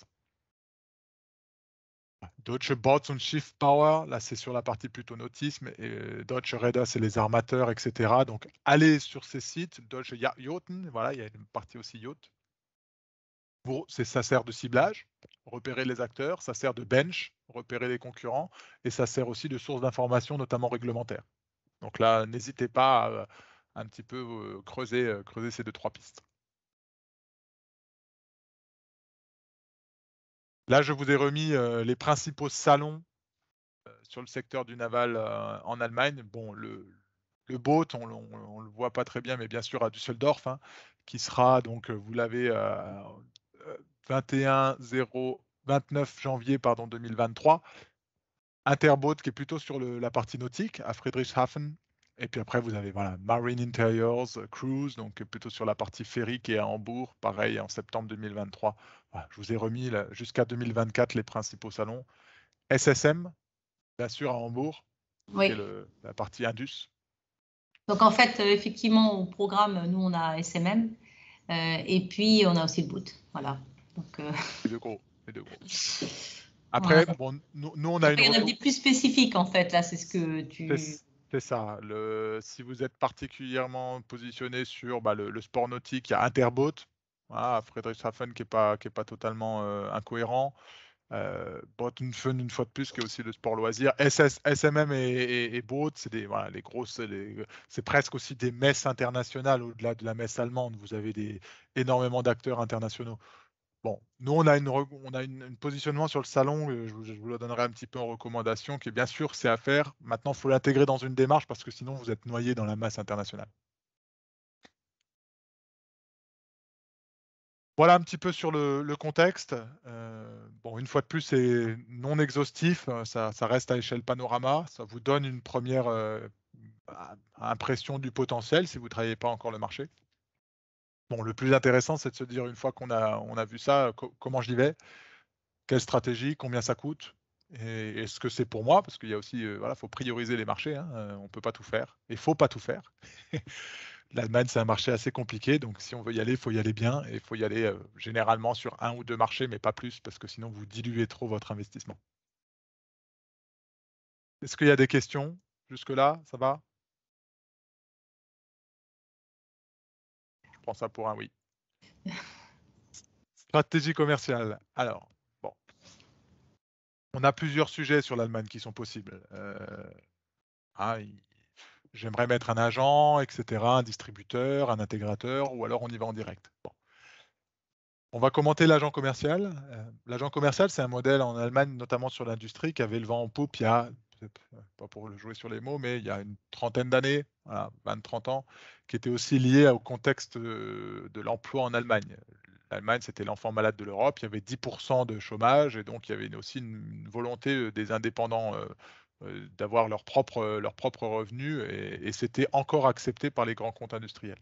Speaker 2: Deutsche Boots- und Schiffbauer, là c'est sur la partie plutôt nautisme, et Deutsche Reeder, c'est les armateurs, etc. Donc allez sur ces sites, Deutsche Yachten, voilà, il y a une partie aussi yacht. Ça sert de ciblage, repérer les acteurs, ça sert de bench, repérer les concurrents, et ça sert aussi de source d'information, notamment réglementaire. Donc là, n'hésitez pas à un petit peu creuser ces 2-3 pistes. Là, je vous ai remis les principaux salons sur le secteur du naval en Allemagne. Bon, le boat, on ne le voit pas très bien, mais bien sûr à Düsseldorf, hein, qui sera, donc vous l'avez 29 janvier 2023. Interboat qui est plutôt sur la partie nautique à Friedrichshafen. Et puis après, vous avez voilà, Marine Interiors, Cruise, donc plutôt sur la partie ferry qui est à Hambourg, pareil en septembre 2023. Voilà, je vous ai remis jusqu'à 2024 les principaux salons. SSM, bien sûr, à Hambourg,
Speaker 1: Oui.
Speaker 2: qui est la partie Indus.
Speaker 1: Donc en fait, effectivement, au programme, nous on a SMM et puis on a aussi le boot. Voilà. Donc,
Speaker 2: Les deux gros. Après,
Speaker 1: voilà.
Speaker 2: bon, nous on a
Speaker 1: Après, il y en a des plus spécifiques en fait. Là, c'est ce que tu.
Speaker 2: C'est ça. Si vous êtes particulièrement positionné sur le sport nautique, il y a Interboat, voilà, à Friedrichshafen qui est pas totalement incohérent. Bottenfun, une fois de plus, qui est aussi le sport loisir. SMM et Boat, c'est voilà, les grosses. C'est presque aussi des messes internationales au-delà de la messe allemande. Vous avez énormément d'acteurs internationaux. Bon, nous, on a un positionnement sur le salon, je vous le donnerai un petit peu en recommandation, qui est bien sûr, c'est à faire. Maintenant, il faut l'intégrer dans une démarche parce que sinon, vous êtes noyé dans la masse internationale. Voilà un petit peu sur le contexte. Bon, une fois de plus, c'est non exhaustif, ça reste à échelle panorama. Ça vous donne une première impression du potentiel si vous ne travaillez pas encore le marché. Bon, le plus intéressant, c'est de se dire, une fois qu'on a vu ça, comment j'y vais? Quelle stratégie? Combien ça coûte? Et est-ce que c'est pour moi? Parce qu'il y a aussi, voilà, faut prioriser les marchés, hein, on ne peut pas tout faire. Il ne faut pas tout faire. L'Allemagne, c'est un marché assez compliqué, donc si on veut y aller, il faut y aller bien et il faut y aller généralement sur 1 ou 2 marchés, mais pas plus, parce que sinon vous diluez trop votre investissement. Est-ce qu'il y a des questions jusque-là? Ça va? Je prends ça pour un oui. Stratégie commerciale. Alors, bon. On a plusieurs sujets sur l'Allemagne qui sont possibles. J'aimerais mettre un agent, etc., un distributeur, un intégrateur, ou alors on y va en direct. Bon. On va commenter l'agent commercial. L'agent commercial, c'est un modèle en Allemagne, notamment sur l'industrie, qui avait le vent en poupe il y a, pas pour jouer sur les mots, mais il y a une trentaine d'années, voilà, 20-30 ans, qui était aussi lié au contexte de l'emploi en Allemagne. L'Allemagne, c'était l'enfant malade de l'Europe. Il y avait 10% de chômage et donc il y avait aussi une volonté des indépendants d'avoir leurs propres revenus et c'était encore accepté par les grands comptes industriels.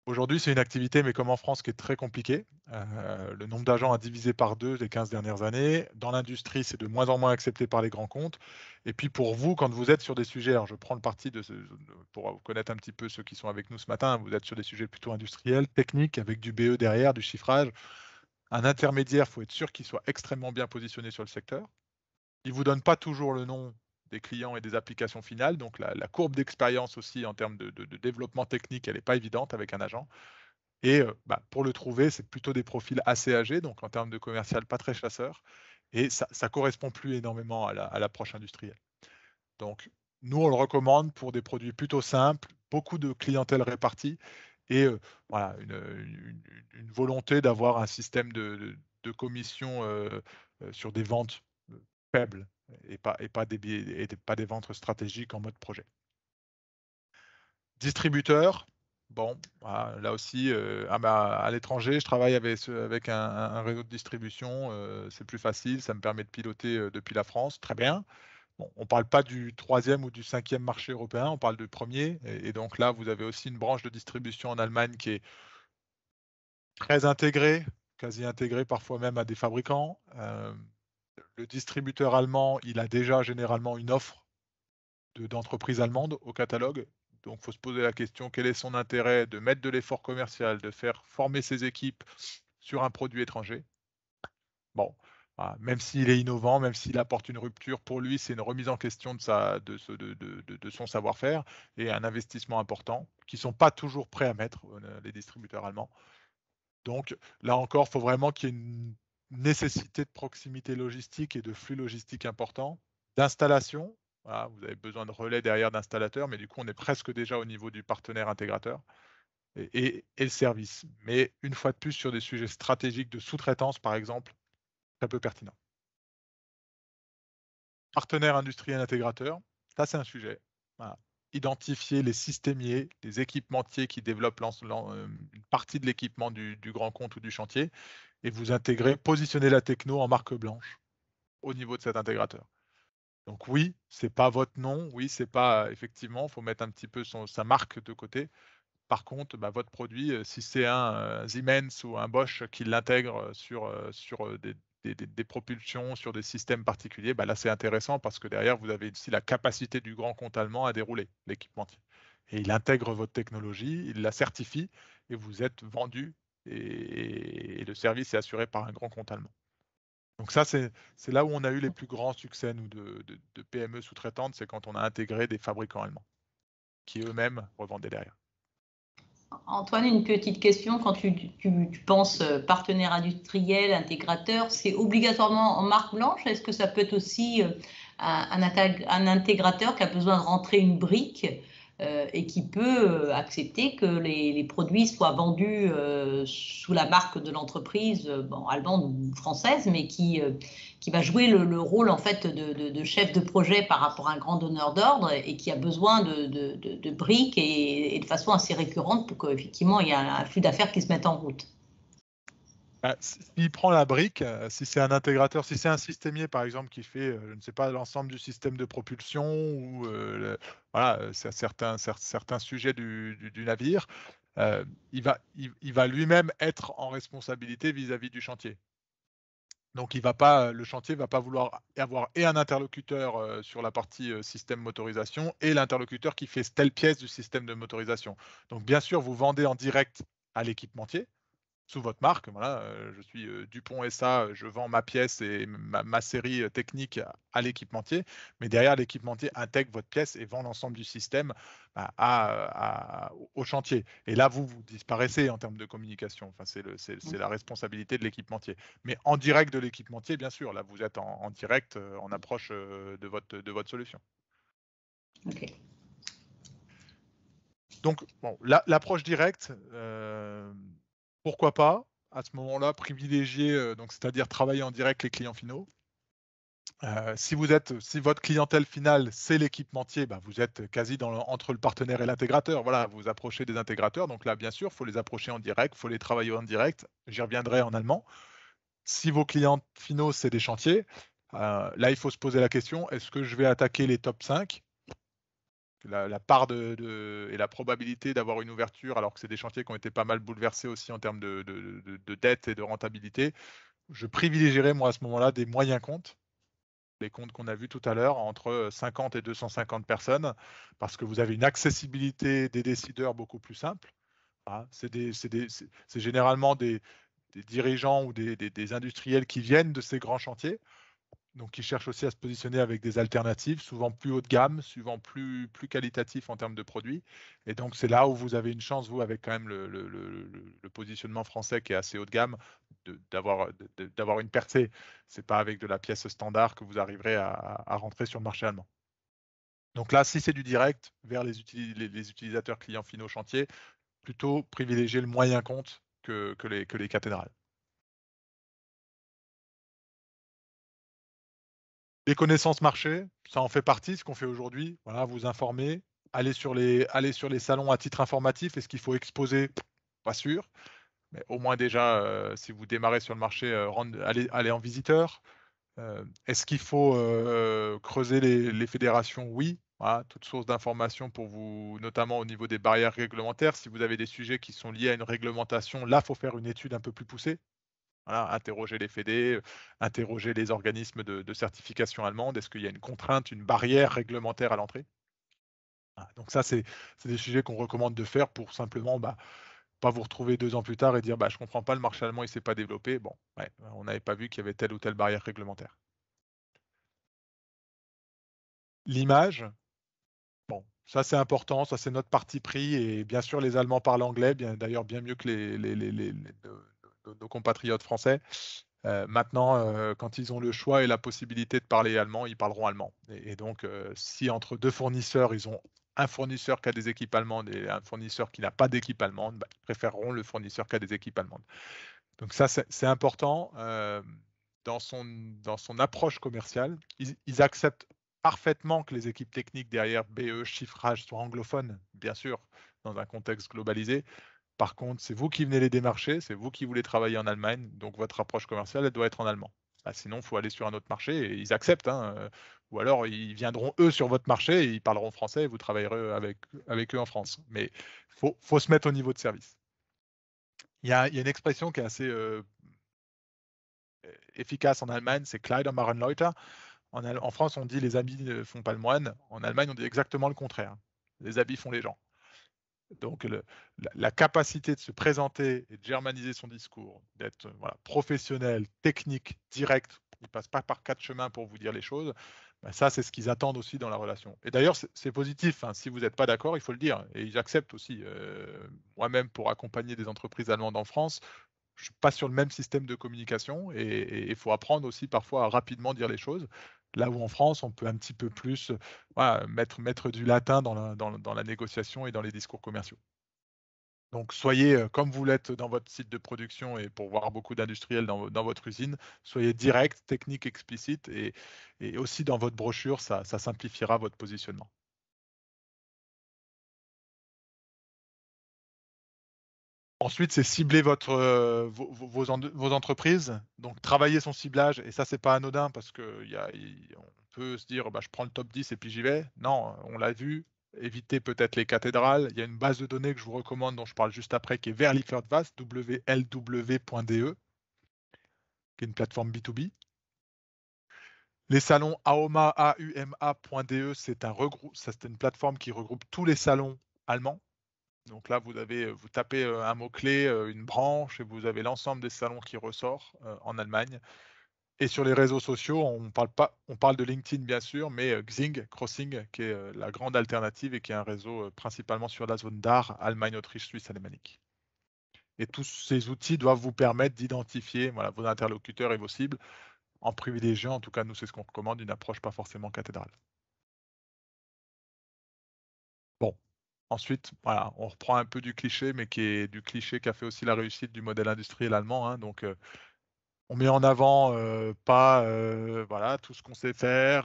Speaker 2: Aujourd'hui, c'est une activité, mais comme en France, qui est très compliquée. Le nombre d'agents a divisé par 2 les 15 dernières années. Dans l'industrie, c'est de moins en moins accepté par les grands comptes. Et puis pour vous, quand vous êtes sur des sujets, alors je prends le parti pour vous connaître un petit peu ceux qui sont avec nous ce matin, vous êtes sur des sujets plutôt industriels, techniques, avec du BE derrière, du chiffrage. Un intermédiaire, il faut être sûr qu'il soit extrêmement bien positionné sur le secteur. Il ne vous donne pas toujours le nom des clients et des applications finales. Donc la courbe d'expérience aussi en termes de développement technique, elle n'est pas évidente avec un agent. Et pour le trouver, c'est plutôt des profils assez âgés, donc en termes de commercial, pas très chasseurs. Et ça ne correspond plus énormément à l'approche industrielle. Donc, nous, on le recommande pour des produits plutôt simples, beaucoup de clientèle répartie et voilà, une volonté d'avoir un système de commission sur des ventes faibles et pas des ventes stratégiques en mode projet. Distributeur, bon, voilà, là aussi, à l'étranger, je travaille avec un réseau de distribution, c'est plus facile, ça me permet de piloter depuis la France, très bien. Bon, on ne parle pas du 3e ou du 5e marché européen, on parle du premier. Et donc là, vous avez aussi une branche de distribution en Allemagne qui est très intégrée, quasi intégrée parfois même à des fabricants. Le distributeur allemand, il a déjà généralement une offre d'entreprises allemandes au catalogue. Donc, il faut se poser la question, quel est son intérêt de mettre de l'effort commercial, de faire former ses équipes sur un produit étranger? Bon, voilà, même s'il est innovant, même s'il apporte une rupture, pour lui, c'est une remise en question de son savoir-faire et un investissement important qui ne sont pas toujours prêts à mettre, les distributeurs allemands. Donc, là encore, il faut vraiment qu'il y ait une nécessité de proximité logistique et de flux logistique important, d'installation. Voilà, vous avez besoin de relais derrière d'installateurs, mais du coup, on est presque déjà au niveau du partenaire intégrateur et le service. Mais une fois de plus, sur des sujets stratégiques de sous-traitance, par exemple, très peu pertinent. Partenaire industriel intégrateur, ça c'est un sujet. Voilà. Identifier les systémiers, les équipementiers qui développent une partie de l'équipement du grand compte ou du chantier et vous intégrer, positionner la techno en marque blanche au niveau de cet intégrateur. Donc oui, c'est pas votre nom, oui, c'est pas effectivement, il faut mettre un petit peu sa marque de côté. Par contre, votre produit, si c'est un Siemens ou un Bosch qui l'intègre sur des propulsions, sur des systèmes particuliers, là c'est intéressant parce que derrière, vous avez aussi la capacité du grand compte allemand à dérouler l'équipementier. Et il intègre votre technologie, il la certifie et vous êtes vendu et le service est assuré par un grand compte allemand. Donc ça, c'est là où on a eu les plus grands succès, nous, de PME sous-traitantes, c'est quand on a intégré des fabricants allemands qui eux-mêmes revendaient derrière.
Speaker 1: Antoine, une petite question. Quand tu penses partenaire industriel, intégrateur, c'est obligatoirement en marque blanche? Est-ce que ça peut être aussi un intégrateur qui a besoin de rentrer une brique et qui peut accepter que les produits soient vendus sous la marque de l'entreprise, allemande ou française, mais qui va jouer le rôle en fait de chef de projet par rapport à un grand donneur d'ordre et qui a besoin de briques et de façon assez récurrente pour qu'effectivement il y ait un flux d'affaires qui se mette en route.
Speaker 2: S'il prend la brique, si c'est un intégrateur, si c'est un systémier par exemple qui fait, je ne sais pas, l'ensemble du système de propulsion ou voilà, certains sujets du navire, il va lui-même être en responsabilité vis-à-vis du chantier. Donc le chantier ne va pas vouloir avoir et un interlocuteur sur la partie système motorisation et l'interlocuteur qui fait telle pièce du système de motorisation. Donc bien sûr, vous vendez en direct à l'équipementier sous votre marque. Voilà, je suis Dupont SA, je vends ma pièce et ma série technique à l'équipementier, mais derrière l'équipementier intègre votre pièce et vend l'ensemble du système au chantier. Et là, vous disparaissez en termes de communication. Enfin, c'est la responsabilité de l'équipementier. Mais en direct de l'équipementier, bien sûr, là, vous êtes en direct, en approche de votre solution.
Speaker 1: Ok.
Speaker 2: Donc, bon, l'approche directe, pourquoi pas, à ce moment-là, privilégier, c'est-à-dire travailler en direct les clients finaux. Si votre clientèle finale, c'est l'équipementier, bah, vous êtes quasi entre le partenaire et l'intégrateur. Voilà, vous approchez des intégrateurs. Donc là, bien sûr, il faut les approcher en direct, il faut les travailler en direct. J'y reviendrai en allemand. Si vos clients finaux, c'est des chantiers, là, il faut se poser la question, est-ce que je vais attaquer les top 5 ? La part et la probabilité d'avoir une ouverture, alors que c'est des chantiers qui ont été pas mal bouleversés aussi en termes de dette et de rentabilité, je privilégierais, moi, à ce moment-là, des moyens comptes, les comptes qu'on a vus tout à l'heure, entre 50 et 250 personnes, parce que vous avez une accessibilité des décideurs beaucoup plus simple. Hein. C'est généralement des dirigeants ou des industriels qui viennent de ces grands chantiers, donc qui cherchent aussi à se positionner avec des alternatives, souvent plus haut de gamme, souvent plus qualitatifs en termes de produits. Et donc c'est là où vous avez une chance, vous, avec quand même le positionnement français qui est assez haut de gamme, d'avoir une percée. C'est pas avec de la pièce standard que vous arriverez à rentrer sur le marché allemand. Donc là, si c'est du direct vers les utilisateurs clients finaux chantier, plutôt privilégier le moyen compte que les cathédrales. Les connaissances marché, ça en fait partie, ce qu'on fait aujourd'hui. Voilà, vous informer, aller sur les salons à titre informatif. Est-ce qu'il faut exposer? Pas sûr. Mais au moins déjà, si vous démarrez sur le marché, allez en visiteur. Est-ce qu'il faut creuser les fédérations? Oui. Voilà, toute source d'information pour vous, notamment au niveau des barrières réglementaires. Si vous avez des sujets qui sont liés à une réglementation, là, il faut faire une étude un peu plus poussée. Voilà, interroger les fédés, interroger les organismes de certification allemande. Est-ce qu'il y a une contrainte, une barrière réglementaire à l'entrée? Donc ça, c'est des sujets qu'on recommande de faire pour simplement pas vous retrouver 2 ans plus tard et dire je ne comprends pas, le marché allemand il ne s'est pas développé. Bon, ouais, on n'avait pas vu qu'il y avait telle ou telle barrière réglementaire. L'image, bon, ça c'est important, ça c'est notre parti pris et bien sûr les Allemands parlent anglais, d'ailleurs bien mieux que nos compatriotes français. Maintenant, quand ils ont le choix et la possibilité de parler allemand, ils parleront allemand. Et donc, si entre deux fournisseurs, ils ont un fournisseur qui a des équipes allemandes et un fournisseur qui n'a pas d'équipe allemande, ils préféreront le fournisseur qui a des équipes allemandes. Donc ça, c'est important. Dans son approche commerciale, ils acceptent parfaitement que les équipes techniques derrière BE, chiffrage soient anglophones, bien sûr, dans un contexte globalisé. Par contre, c'est vous qui venez les démarcher, c'est vous qui voulez travailler en Allemagne, donc votre approche commerciale, elle doit être en allemand. Sinon, il faut aller sur un autre marché et ils acceptent. Ou alors, ils viendront eux sur votre marché et ils parleront français et vous travaillerez avec eux en France. Mais il faut se mettre au niveau de service. Il y a une expression qui est assez efficace en Allemagne, c'est Kleider machen Leute. En France, on dit les habits ne font pas le moine. En Allemagne, on dit exactement le contraire. Les habits font les gens. Donc la capacité de se présenter et de germaniser son discours, d'être professionnel, technique, direct, il ne passe pas par 4 chemins pour vous dire les choses, ça c'est ce qu'ils attendent aussi dans la relation. Et d'ailleurs c'est positif, si vous n'êtes pas d'accord, il faut le dire, et ils acceptent aussi. Moi-même, pour accompagner des entreprises allemandes en France, je ne suis pas sur le même système de communication et il faut apprendre aussi parfois à rapidement dire les choses. Là où en France, on peut un petit peu plus mettre du latin dans la négociation et dans les discours commerciaux. Donc soyez, comme vous l'êtes dans votre site de production et pour voir beaucoup d'industriels dans votre usine, soyez direct, technique, explicite et aussi dans votre brochure, ça simplifiera votre positionnement. Ensuite, c'est cibler vos entreprises. Donc, travailler son ciblage. Et ça, c'est pas anodin parce qu'on peut se dire, je prends le top 10 et puis j'y vais. Non, on l'a vu. Évitez peut-être les cathédrales. Il y a une base de données que je vous recommande, dont je parle juste après, qui est Verliefert-Was, WLW.de, qui est une plateforme B2B. Les salons AUMA.de, c'est une plateforme qui regroupe tous les salons allemands. Donc là, vous tapez un mot-clé, une branche, et vous avez l'ensemble des salons qui ressort en Allemagne. Et sur les réseaux sociaux, on parle de LinkedIn bien sûr, mais Xing, Crossing, qui est la grande alternative et qui est un réseau principalement sur la zone d'art, Allemagne, Autriche, Suisse, alémanique. Et tous ces outils doivent vous permettre d'identifier vos interlocuteurs et vos cibles en privilégiant, en tout cas nous c'est ce qu'on recommande, une approche pas forcément cathédrale. Bon, ensuite, on reprend un peu du cliché, mais qui est du cliché qui a fait aussi la réussite du modèle industriel allemand. Donc, On met en avant pas voilà, tout ce qu'on sait faire,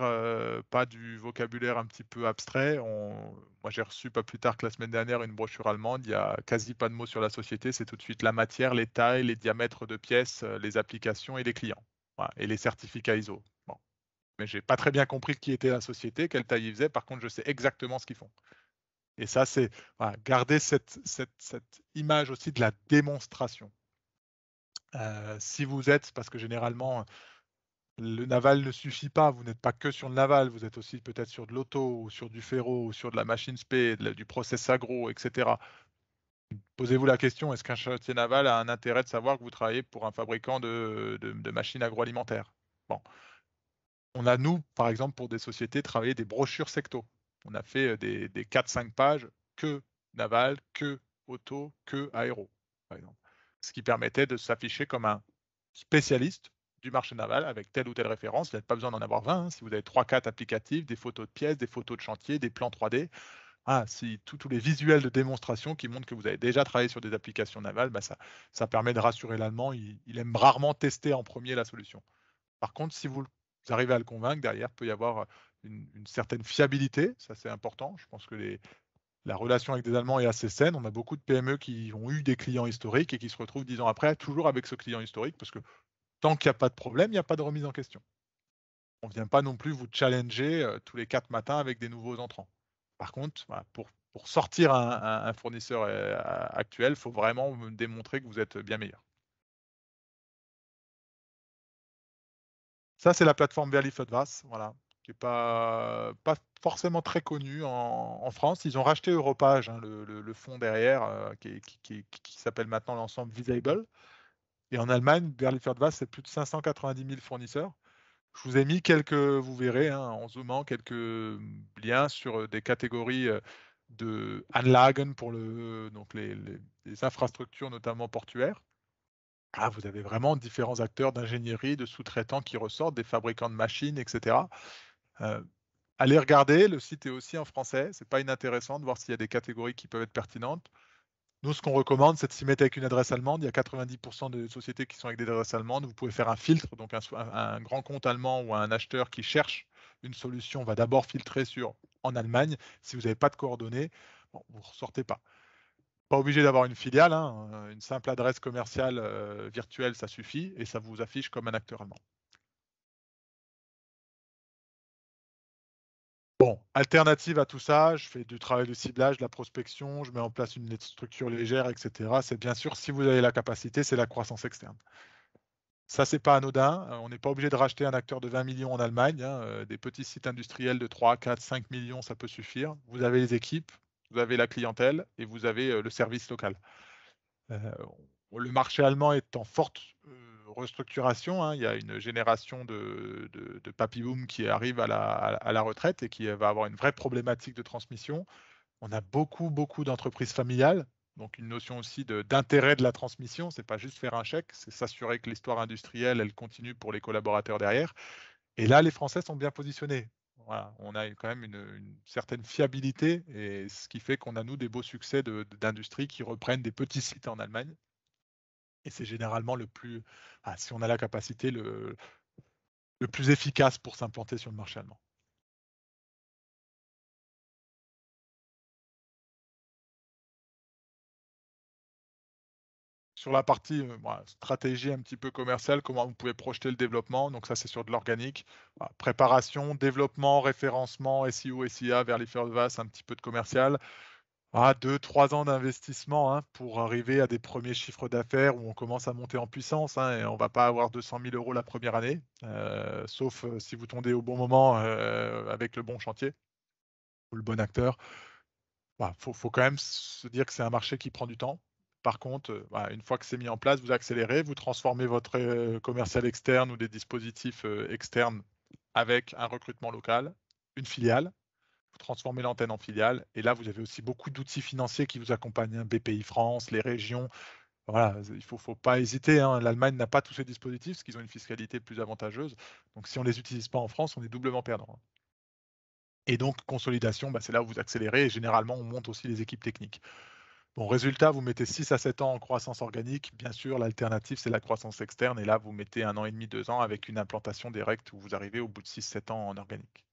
Speaker 2: pas du vocabulaire un petit peu abstrait. Moi, j'ai reçu pas plus tard que la semaine dernière une brochure allemande. Il n'y a quasi pas de mots sur la société. C'est tout de suite la matière, les tailles, les diamètres de pièces, les applications et les clients. Voilà, et les certificats ISO. Bon. Mais j'ai pas très bien compris qui était la société, quelle taille ils faisaient. Par contre, je sais exactement ce qu'ils font. Et ça, c'est voilà, garder cette image aussi de la démonstration. Si vous êtes, parce que généralement, le naval ne suffit pas, vous n'êtes pas que sur le naval, vous êtes aussi peut-être sur de l'auto, ou sur du ferro, ou sur de la machine spé, du process agro, etc. Posez-vous la question, est-ce qu'un chantier naval a un intérêt de savoir que vous travaillez pour un fabricant de machines agroalimentaires? Bon. On a, nous, par exemple, pour des sociétés, travaillé des brochures secto. On a fait des 4-5 pages que naval, que auto, que aéro, par exemple. Ce qui permettait de s'afficher comme un spécialiste du marché naval avec telle ou telle référence. Vous n'avez pas besoin d'en avoir 20. Hein. Si vous avez 3-4 applicatifs, des photos de pièces, des photos de chantier, des plans 3D, si tous les visuels de démonstration qui montrent que vous avez déjà travaillé sur des applications navales, bah ça permet de rassurer l'Allemand. Il aime rarement tester en premier la solution. Par contre, si vous arrivez à le convaincre, derrière, il peut y avoir une certaine fiabilité. Ça, c'est important. Je pense que la relation avec des Allemands est assez saine. On a beaucoup de PME qui ont eu des clients historiques et qui se retrouvent 10 ans après toujours avec ce client historique parce que tant qu'il n'y a pas de problème, il n'y a pas de remise en question. On ne vient pas non plus vous challenger tous les 4 matins avec des nouveaux entrants. Par contre, voilà, pour sortir un fournisseur actuel, il faut vraiment démontrer que vous êtes bien meilleur. Ça, c'est la plateforme Verlif Advas, voilà, qui n'est pas forcément très connue en France. Ils ont racheté Europage, hein, le fonds derrière, qui s'appelle maintenant l'ensemble Visable. Et en Allemagne, Verlif Advas, c'est plus de 590 000 fournisseurs. Je vous ai mis vous verrez, hein, en zoomant, quelques liens sur des catégories de Anlagen pour donc les infrastructures, notamment portuaires. Vous avez vraiment différents acteurs d'ingénierie, de sous-traitants qui ressortent, des fabricants de machines, etc. Allez regarder, le site est aussi en français, c'est pas inintéressant de voir s'il y a des catégories qui peuvent être pertinentes. Nous, ce qu'on recommande, c'est de s'y mettre avec une adresse allemande. Il y a 90% de sociétés qui sont avec des adresses allemandes. Vous pouvez faire un filtre, donc un grand compte allemand ou un acheteur qui cherche une solution va d'abord filtrer en Allemagne. Si vous n'avez pas de coordonnées, bon, vous ne ressortez pas. Pas obligé d'avoir une filiale, hein. Une simple adresse commerciale virtuelle, ça suffit et ça vous affiche comme un acteur allemand. Bon, alternative à tout ça, je fais du travail de ciblage, de la prospection, je mets en place une structure légère, etc. C'est bien sûr, si vous avez la capacité, c'est la croissance externe. Ça, c'est pas anodin. On n'est pas obligé de racheter un acteur de 20 millions en Allemagne. Des petits sites industriels de 3, 4, 5 millions, ça peut suffire. Vous avez les équipes, vous avez la clientèle et vous avez le service local. Le marché allemand est en forte restructuration. Hein. Il y a une génération de papy-boom qui arrive à la retraite et qui va avoir une vraie problématique de transmission. On a beaucoup d'entreprises familiales, donc une notion aussi d'intérêt de la transmission. C'est pas juste faire un chèque, c'est s'assurer que l'histoire industrielle, elle continue pour les collaborateurs derrière. Et là, les Français sont bien positionnés. Voilà, on a quand même une certaine fiabilité, et ce qui fait qu'on a, nous, des beaux succès d'industries qui reprennent des petits sites en Allemagne. Et c'est généralement si on a la capacité, le plus efficace pour s'implanter sur le marché allemand. Sur la partie stratégie un petit peu commerciale, comment vous pouvez projeter le développement, donc ça c'est sur de l'organique. Préparation, développement, référencement, SEO, SIA, vers les VAS, un petit peu de commercial. 2-3 ans d'investissement pour arriver à des premiers chiffres d'affaires où on commence à monter en puissance, et on ne va pas avoir 200 000 € la première année, sauf si vous tombez au bon moment avec le bon chantier ou le bon acteur. Faut quand même se dire que c'est un marché qui prend du temps. Par contre, une fois que c'est mis en place, vous accélérez, vous transformez votre commercial externe ou des dispositifs externes avec un recrutement local, une filiale. Vous transformez l'antenne en filiale. Et là, vous avez aussi beaucoup d'outils financiers qui vous accompagnent. BPI France, les régions. Voilà, il ne faut pas hésiter. L'Allemagne n'a pas tous ces dispositifs parce qu'ils ont une fiscalité plus avantageuse. Donc, si on ne les utilise pas en France, on est doublement perdant. Et donc, consolidation, c'est là où vous accélérez et généralement, on monte aussi les équipes techniques. Bon, résultat, vous mettez 6 à 7 ans en croissance organique. Bien sûr, l'alternative, c'est la croissance externe. Et là, vous mettez 1 an et demi, 2 ans avec une implantation directe où vous arrivez au bout de 6-7 ans en organique.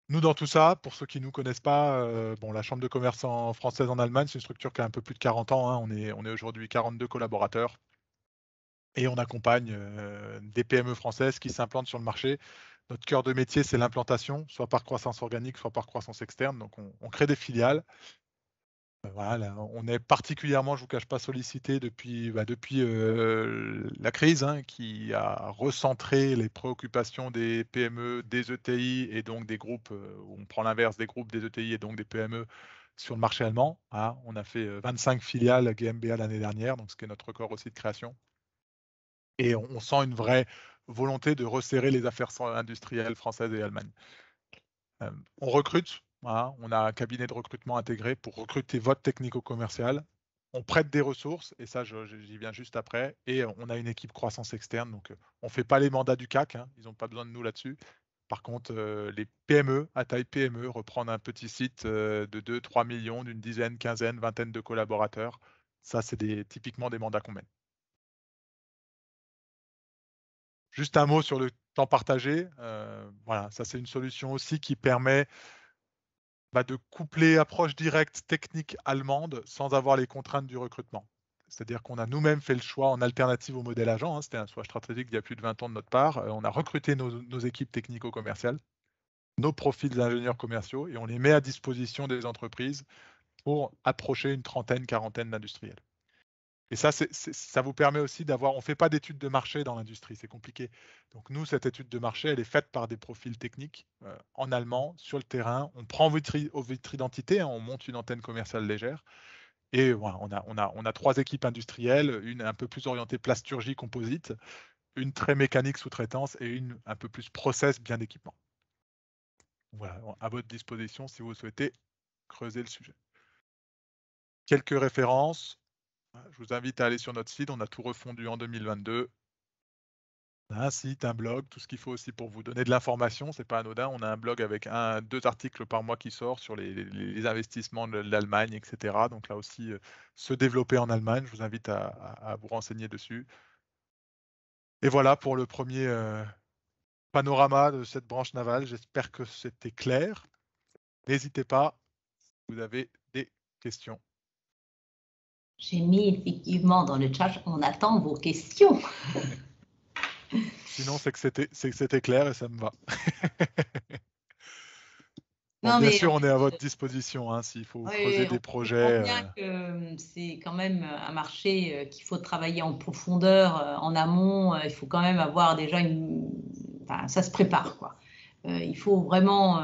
Speaker 2: Nous, dans tout ça, pour ceux qui ne nous connaissent pas, bon, la Chambre de commerce française en Allemagne, c'est une structure qui a un peu plus de 40 ans. Hein. On est aujourd'hui 42 collaborateurs et on accompagne des PME françaises qui s'implantent sur le marché. Notre cœur de métier, c'est l'implantation, soit par croissance organique, soit par croissance externe. Donc, on crée des filiales. Voilà, on est particulièrement, je ne vous cache pas, sollicité depuis la crise, hein, qui a recentré les préoccupations des PME, des ETI et donc des groupes, où on prend l'inverse des groupes, des ETI et donc des PME sur le marché allemand. Hein. On a fait 25 filiales GmbH l'année dernière, donc ce qui est notre record aussi de création. Et on sent une vraie volonté de resserrer les affaires industrielles françaises et allemandes. On recrute, voilà, on a un cabinet de recrutement intégré pour recruter votre technico-commercial. On prête des ressources, et ça, j'y viens juste après. Et on a une équipe croissance externe, donc on ne fait pas les mandats du CAC, hein, ils n'ont pas besoin de nous là-dessus. Par contre, les PME, à taille PME, reprendre un petit site de 2-3 millions, d'une dizaine, quinzaine, vingtaine de collaborateurs, ça, c'est typiquement des mandats qu'on mène. Juste un mot sur le temps partagé. Voilà, ça, c'est une solution aussi qui permet de coupler approche directe technique allemande sans avoir les contraintes du recrutement. C'est-à-dire qu'on a nous-mêmes fait le choix en alternative au modèle agent, hein, c'était un choix stratégique il y a plus de 20 ans de notre part, on a recruté nos équipes technico-commerciales, nos profils d'ingénieurs commerciaux, et on les met à disposition des entreprises pour approcher une trentaine, quarantaine d'industriels. Et ça, ça vous permet aussi d'avoir, on ne fait pas d'études de marché dans l'industrie, c'est compliqué. Donc nous, cette étude de marché, elle est faite par des profils techniques en allemand, sur le terrain. On prend votre identité, hein, on monte une antenne commerciale légère. Et voilà, on a 3 équipes industrielles, une un peu plus orientée plasturgie composite, une très mécanique sous-traitance et une un peu plus process bien d'équipement. Voilà, à votre disposition si vous souhaitez creuser le sujet. Quelques références. Je vous invite à aller sur notre site, on a tout refondu en 2022. On a un site, un blog, tout ce qu'il faut aussi pour vous donner de l'information, c'est pas anodin. On a un blog avec 2 articles par mois qui sort sur les investissements de l'Allemagne, etc. Donc là aussi, se développer en Allemagne, je vous invite à vous renseigner dessus. Et voilà pour le premier panorama de cette branche navale. J'espère que c'était clair. N'hésitez pas, si vous avez des questions.
Speaker 1: J'ai mis effectivement dans le chat, on attend vos questions.
Speaker 2: Sinon, c'est que c'était clair et ça me va. Bon,
Speaker 1: Non,
Speaker 2: bien
Speaker 1: mais
Speaker 2: sûr, on est à votre disposition, hein, s'il faut creuser des
Speaker 1: on
Speaker 2: projets.
Speaker 1: comprend bien que c'est quand même un marché qu'il faut travailler en profondeur, en amont. Il faut quand même avoir déjà enfin, ça se prépare, quoi. Il faut vraiment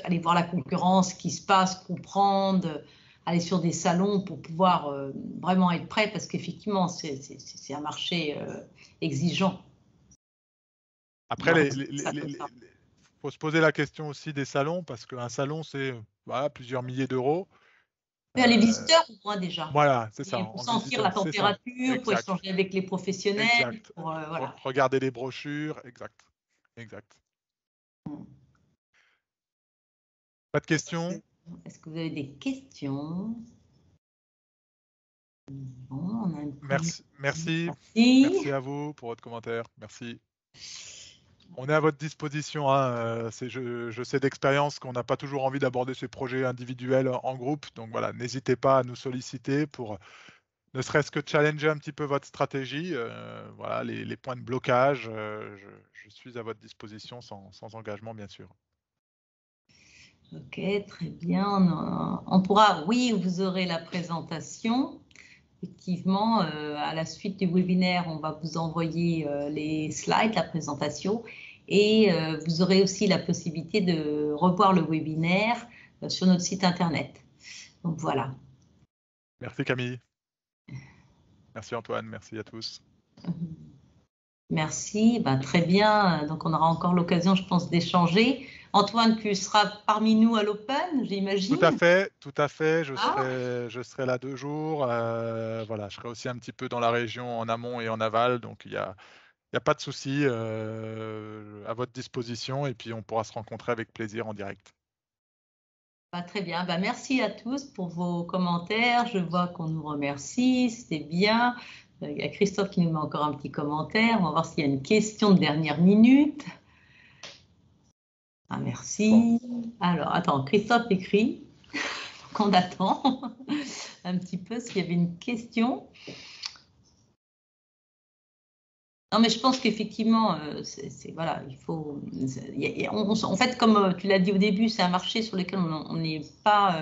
Speaker 1: aller voir la concurrence, ce qui se passe, comprendre, aller sur des salons pour pouvoir vraiment être prêt, parce qu'effectivement, c'est un marché exigeant.
Speaker 2: Après,
Speaker 1: Voilà,
Speaker 2: il faut se poser la question aussi des salons, parce qu'un salon, c'est voilà, plusieurs milliers d'euros.
Speaker 1: Les visiteurs, au moins déjà.
Speaker 2: Voilà, c'est ça.
Speaker 1: Pour
Speaker 2: En
Speaker 1: sentir la
Speaker 2: visiteur, c'est ça.
Speaker 1: température, pour
Speaker 2: Exact.
Speaker 1: échanger avec les professionnels.
Speaker 2: Exact.
Speaker 1: Voilà.
Speaker 2: Regardez les brochures. Exact. Exact. Pas de questions?
Speaker 1: Est-ce que vous avez des questions? Bon, on a une
Speaker 2: merci à vous pour votre commentaire. Merci. On est à votre disposition. Hein. Je sais d'expérience qu'on n'a pas toujours envie d'aborder ces projets individuels en groupe. Donc voilà, n'hésitez pas à nous solliciter pour ne serait-ce que challenger un petit peu votre stratégie. Voilà, les points de blocage, je suis à votre disposition sans engagement, bien sûr.
Speaker 1: Ok, très bien. On pourra, oui, vous aurez la présentation. Effectivement, à la suite du webinaire, on va vous envoyer les slides, la présentation, et vous aurez aussi la possibilité de revoir le webinaire sur notre site internet. Donc voilà.
Speaker 2: Merci Camille. Merci Antoine, merci à tous.
Speaker 1: Merci, ben, très bien. Donc on aura encore l'occasion, je pense, d'échanger. Antoine, tu seras parmi nous à l'Open, j'imagine.
Speaker 2: Tout à fait. Je serai là 2 jours. Voilà, je serai aussi un petit peu dans la région en amont et en aval, donc il y a pas de souci, à votre disposition, et puis on pourra se rencontrer avec plaisir en direct.
Speaker 1: Très bien. Merci à tous pour vos commentaires. Je vois qu'on nous remercie, c'était bien. Il y a Christophe qui nous met encore un petit commentaire. On va voir s'il y a une question de dernière minute. Merci. Bon. Alors, attends, Christophe écrit. Donc, on attend un petit peu s'il y avait une question. Non, mais je pense qu'effectivement, voilà, il faut. En fait, comme tu l'as dit au début, c'est un marché sur lequel on n'est pas.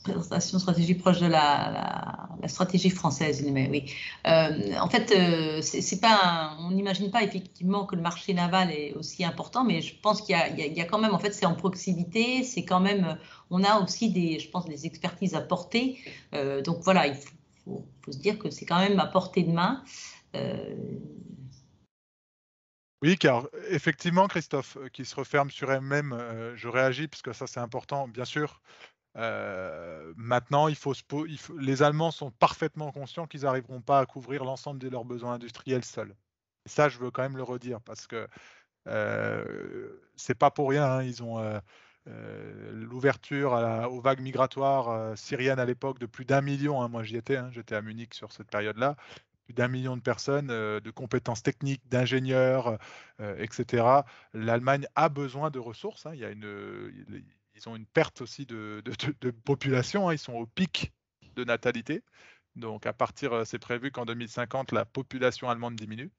Speaker 1: Présentation stratégie proche de la stratégie française, mais oui. En fait, c'est pas on n'imagine pas effectivement que le marché naval est aussi important, mais je pense qu'il y a quand même, en fait, c'est en proximité, c'est quand même, on a aussi je pense, des expertises à porter. Donc voilà, il faut se dire que c'est quand même à portée de main.
Speaker 2: Oui, car effectivement, Christophe, qui se referme sur elle-même, je réagis parce que ça c'est important, bien sûr. Maintenant, les Allemands sont parfaitement conscients qu'ils n'arriveront pas à couvrir l'ensemble de leurs besoins industriels seuls. Et ça, je veux quand même le redire parce que c'est pas pour rien. Hein, ils ont l'ouverture aux vagues migratoires syriennes à l'époque de plus d'1 million. Hein, moi, j'y étais. Hein, j'étais à Munich sur cette période-là. Plus d'1 million de personnes, de compétences techniques, d'ingénieurs, etc. L'Allemagne a besoin de ressources. Hein, ils ont une perte aussi de population. Hein, ils sont au pic de natalité. Donc, à partir, c'est prévu qu'en 2050, la population allemande diminue.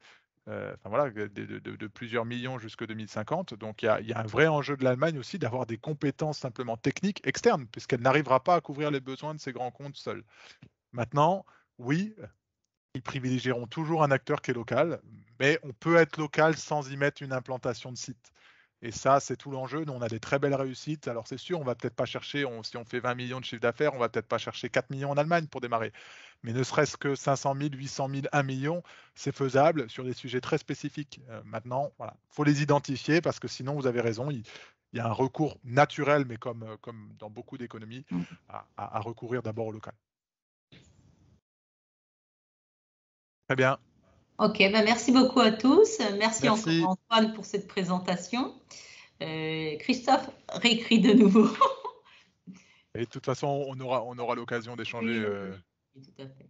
Speaker 2: Enfin voilà, de plusieurs millions jusqu'en 2050. Donc il y a un vrai enjeu de l'Allemagne aussi d'avoir des compétences simplement techniques externes, puisqu'elle n'arrivera pas à couvrir les besoins de ces grands comptes seuls. Maintenant, oui, ils privilégieront toujours un acteur qui est local, mais on peut être local sans y mettre une implantation de site. Et ça, c'est tout l'enjeu. Nous, on a des très belles réussites. Alors, c'est sûr, on va peut-être pas chercher, si on fait 20 millions de chiffre d'affaires, on va peut-être pas chercher 4 millions en Allemagne pour démarrer. Mais ne serait-ce que 500 000, 800 000, 1 million, c'est faisable sur des sujets très spécifiques. Maintenant, voilà, faut les identifier parce que sinon, vous avez raison, il y a un recours naturel, mais comme dans beaucoup d'économies, à recourir d'abord au local. Très bien.
Speaker 1: Ok, merci beaucoup à tous. Merci encore Antoine pour cette présentation. Christophe réécrit de nouveau.
Speaker 2: Et de toute façon, on aura l'occasion d'échanger.
Speaker 1: Oui, tout à fait.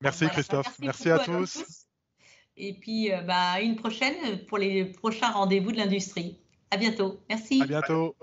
Speaker 2: Merci voilà, Christophe. Merci à tous.
Speaker 1: Et puis, une prochaine pour les prochains rendez-vous de l'industrie. À bientôt. Merci.
Speaker 2: À bientôt.